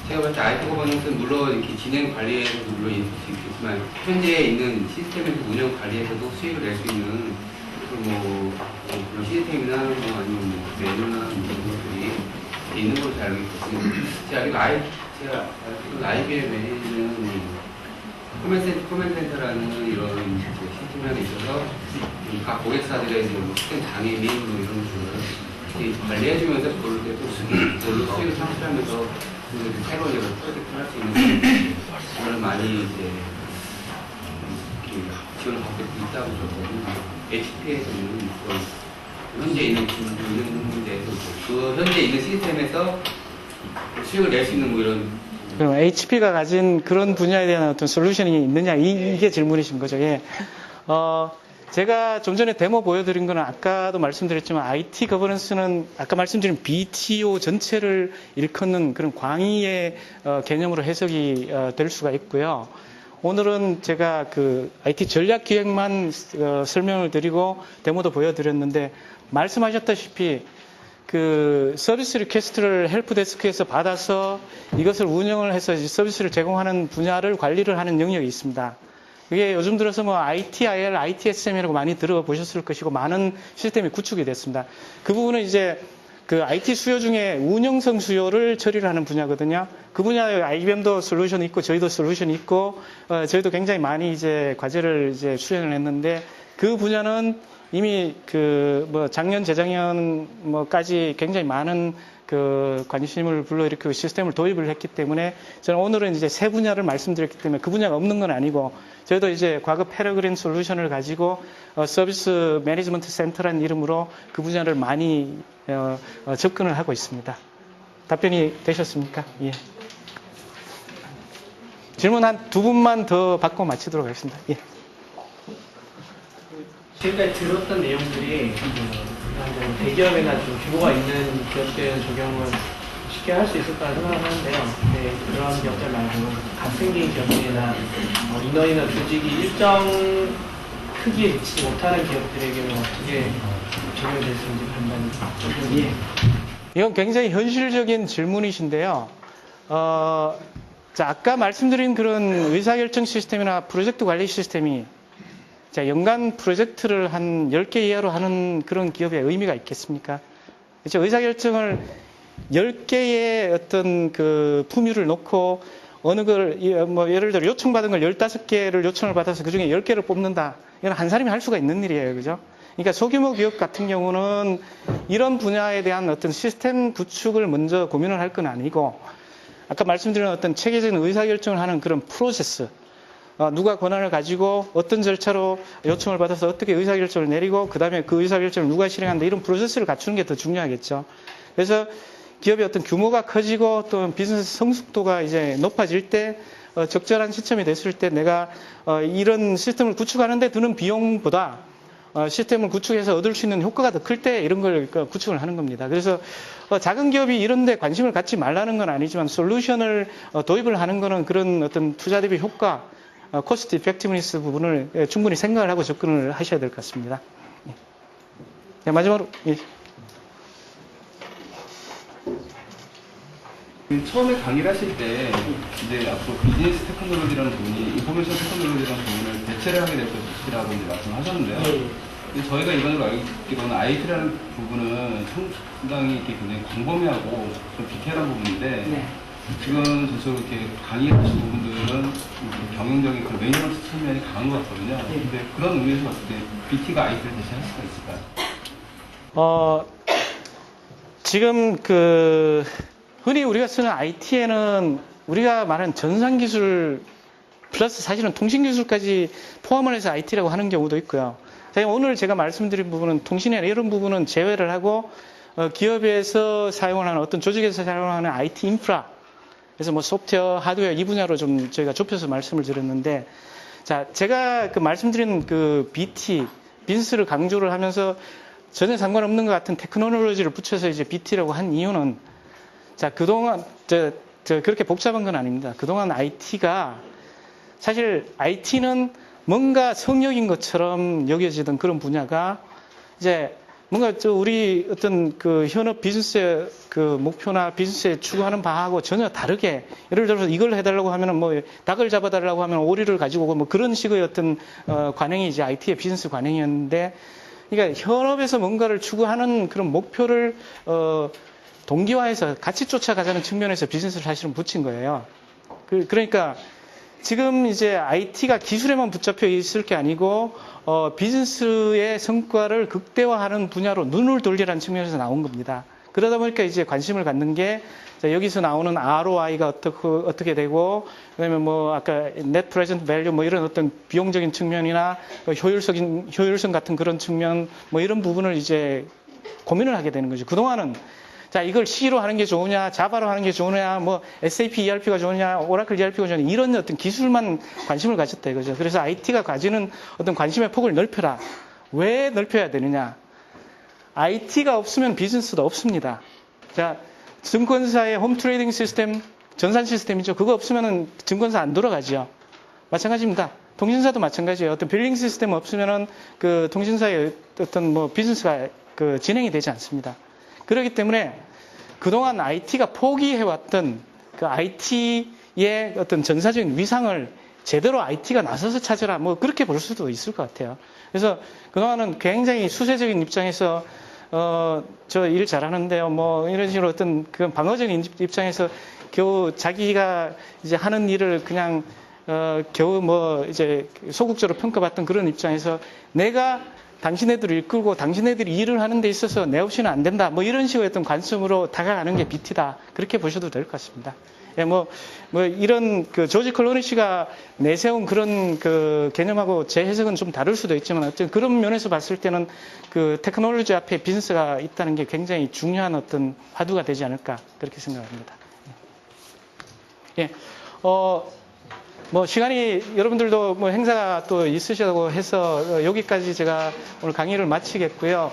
제가 봤을 때 IT 거버넌스는 물론 이렇게 진행 관리에서도 물론 있을 수 있겠지만 현재 있는 시스템에서 운영 관리에서도 수익을 낼 수 있는 그런 시스템이나 아니면 매뉴나 이런 것들이 있는 걸로 잘 알고 있거든요. 제가 알기로 IBM에는 코멘센터라는 이런 시스템이 하나 있어서 각 고객사들의 시스템 장애민 이런 것들을 관리해주면서 그걸로 수익을 창출하면서 새로운 프로젝트를 할 수 있는 그걸 많이 이제 지원을 받고 있다고 들었거든요. HP에서는 현재 있는 문제에서 그 현재 있는 시스템에서 수익을 낼 수 있는 뭐 이런. 그럼 HP가 가진 그런 분야에 대한 어떤 솔루션이 있느냐, 이게 질문이신 거죠. 예. 제가 좀 전에 데모 보여드린 거는 아까도 말씀드렸지만 IT 거버넌스는 아까 말씀드린 BTO 전체를 일컫는 그런 광의의 개념으로 해석이 될 수가 있고요. 오늘은 제가 그 IT 전략 기획만 설명을 드리고 데모도 보여드렸는데 말씀하셨다시피 그 서비스 리퀘스트를 헬프데스크에서 받아서 이것을 운영을 해서 서비스를 제공하는 분야를 관리를 하는 영역이 있습니다. 그게 요즘 들어서 뭐 ITIL, ITSM이라고 많이 들어보셨을 것이고 많은 시스템이 구축이 됐습니다. 그 부분은 이제 그 IT 수요 중에 운영성 수요를 처리를 하는 분야거든요. 그 분야에 IBM도 솔루션이 있고 저희도 솔루션이 있고 저희도 굉장히 많이 이제 과제를 이제 수행을 했는데 그 분야는 이미 그 뭐 작년 재작년 뭐까지 굉장히 많은 그 관심을 불러일으키고 시스템을 도입을 했기 때문에 저는 오늘은 이제 세 분야를 말씀드렸기 때문에 그 분야가 없는 건 아니고 저희도 이제 과거 페러그린 솔루션을 가지고 서비스 매니지먼트 센터라는 이름으로 그 분야를 많이 접근을 하고 있습니다. 답변이 되셨습니까? 예. 질문 한 두 분만 더 받고 마치도록 하겠습니다. 예. 지금까지 들었던 내용들이 대기업이나 좀 규모가 있는 기업들에는 적용을 쉽게 할 수 있을 거라 생각을 하는데요. 근데 그런 기업들 말고 갓 생긴 기업들이나 인원이나 조직이 일정 크기에 미치지 못하는 기업들에게는 어떻게 적용될 수 있는지 판단이 좀 이건 굉장히 현실적인 질문이신데요. 자, 아까 말씀드린 그런 의사결정 시스템이나 프로젝트 관리 시스템이 자, 연간 프로젝트를 한 10개 이하로 하는 그런 기업에 의미가 있겠습니까? 그렇죠? 의사결정을 10개의 어떤 그 품위를 놓고 어느 걸, 뭐 예를 들어 요청받은 걸 15개를 요청을 받아서 그 중에 10개를 뽑는다. 이건 한 사람이 할 수가 있는 일이에요. 그죠? 그러니까 소규모 기업 같은 경우는 이런 분야에 대한 어떤 시스템 구축을 먼저 고민을 할 건 아니고 아까 말씀드린 어떤 체계적인 의사결정을 하는 그런 프로세스, 누가 권한을 가지고 어떤 절차로 요청을 받아서 어떻게 의사결정을 내리고 그 다음에 그 의사결정을 누가 실행한다 이런 프로세스를 갖추는 게 더 중요하겠죠. 그래서 기업의 어떤 규모가 커지고 또 비즈니스 성숙도가 이제 높아질 때 적절한 시점이 됐을 때 내가 이런 시스템을 구축하는데 드는 비용보다 시스템을 구축해서 얻을 수 있는 효과가 더 클 때 이런 걸 구축을 하는 겁니다. 그래서 작은 기업이 이런 데 관심을 갖지 말라는 건 아니지만 솔루션을 도입을 하는 거는 그런 어떤 투자 대비 효과 코스트 이펙티브니스 부분을 충분히 생각을 하고 접근을 하셔야 될 것 같습니다. 네, 마지막으로 예. 처음에 강의를 하실 때 이제 앞으로 비즈니스 테크놀로지라는 부분이 인포메이션 테크놀로지라는 부분을 대체를 하게 될 것이라고 이제 말씀하셨는데요. 근데 저희가 일반적으로 알기로는 IT라는 부분은 상당히 이렇게 굉장히 광범위하고 좀 디테일한 부분인데 네. 지금 전체적으로 이렇게 강의하신 부분들은 경영적인 그런 매니지먼트 측면이 강한 것 같거든요. 근데 그런 의미에서 봤을 때 BT가 IT를 대체할 수가 있을까요? 지금 흔히 우리가 쓰는 IT에는 우리가 말하는 전산기술 플러스 사실은 통신기술까지 포함을 해서 IT라고 하는 경우도 있고요. 오늘 제가 말씀드린 부분은 통신이나 이런 부분은 제외를 하고 기업에서 사용하는 어떤 조직에서 사용하는 IT 인프라 그래서 뭐 소프트웨어, 하드웨어 이 분야로 좀 저희가 좁혀서 말씀을 드렸는데 자, 제가 말씀드린 그 BT, 비즈니스를 강조를 하면서 전혀 상관없는 것 같은 테크놀로지를 붙여서 이제 BT라고 한 이유는 자, 그동안 그렇게 복잡한 건 아닙니다. 그동안 IT가 사실 IT는 뭔가 성역인 것처럼 여겨지던 그런 분야가 이제 뭔가 우리 어떤 그 현업 비즈니스의 그 목표나 비즈니스에 추구하는 바하고 전혀 다르게 예를 들어서 이걸 해달라고 하면은 뭐 닭을 잡아달라고 하면 오리를 가지고 오고 뭐 그런 식의 어떤 관행이 이제 IT의 비즈니스 관행이었는데 그러니까 현업에서 뭔가를 추구하는 그런 목표를 동기화해서 같이 쫓아가자는 측면에서 비즈니스를 사실은 붙인 거예요. 그러니까 지금 이제 IT가 기술에만 붙잡혀 있을 게 아니고 비즈니스의 성과를 극대화하는 분야로 눈을 돌리라는 측면에서 나온 겁니다. 그러다 보니까 이제 관심을 갖는 게 여기서 나오는 ROI가 어떻게 되고 그다음에 뭐 아까 Net Present Value 뭐 이런 어떤 비용적인 측면이나 효율성 같은 그런 측면 뭐 이런 부분을 이제 고민을 하게 되는 거죠. 그동안은 자, 이걸 C로 하는 게 좋으냐, 자바로 하는 게 좋으냐, 뭐 SAP ERP가 좋으냐, 오라클 ERP가 좋으냐, 이런 어떤 기술만 관심을 가졌다 이거죠. 그래서 IT가 가지는 어떤 관심의 폭을 넓혀라. 왜 넓혀야 되느냐? IT가 없으면 비즈니스도 없습니다. 자, 증권사의 홈 트레이딩 시스템, 전산 시스템이죠. 그거 없으면은 증권사 안 돌아가죠. 마찬가지입니다. 통신사도 마찬가지예요. 어떤 빌링 시스템 없으면은 그 통신사의 어떤 뭐 비즈니스가 그 진행이 되지 않습니다. 그렇기 때문에 그동안 IT가 포기해왔던 그 IT의 어떤 전사적인 위상을 제대로 IT가 나서서 찾으라, 뭐 그렇게 볼 수도 있을 것 같아요. 그래서 그동안은 굉장히 수세적인 입장에서 저 일 잘하는데요, 뭐 이런 식으로 어떤 그 방어적인 입장에서 겨우 자기가 이제 하는 일을 그냥 겨우 뭐 이제 소극적으로 평가받던 그런 입장에서 내가 당신네들을 이끌고 당신네들이 일을 하는 데 있어서 내 없이는 안 된다, 뭐 이런 식의 어떤 관점으로 다가가는 게 BT다, 그렇게 보셔도 될 것 같습니다. 예, 뭐 이런 그 조지 클로니 씨가 내세운 그런 그 개념하고 제 해석은 좀 다를 수도 있지만 어쨌든 그런 면에서 봤을 때는 그 테크놀로지 앞에 비즈니스가 있다는 게 굉장히 중요한 어떤 화두가 되지 않을까, 그렇게 생각합니다. 예, 뭐 시간이 여러분들도 뭐 행사가 또 있으시다고 해서 여기까지 제가 오늘 강의를 마치겠고요.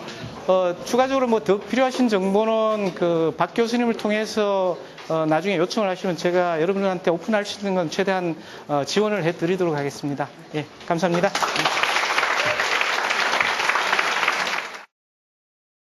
추가적으로 뭐 더 필요하신 정보는 그 박 교수님을 통해서 나중에 요청을 하시면 제가 여러분들한테 오픈할 수 있는 건 최대한 지원을 해드리도록 하겠습니다. 예, 감사합니다.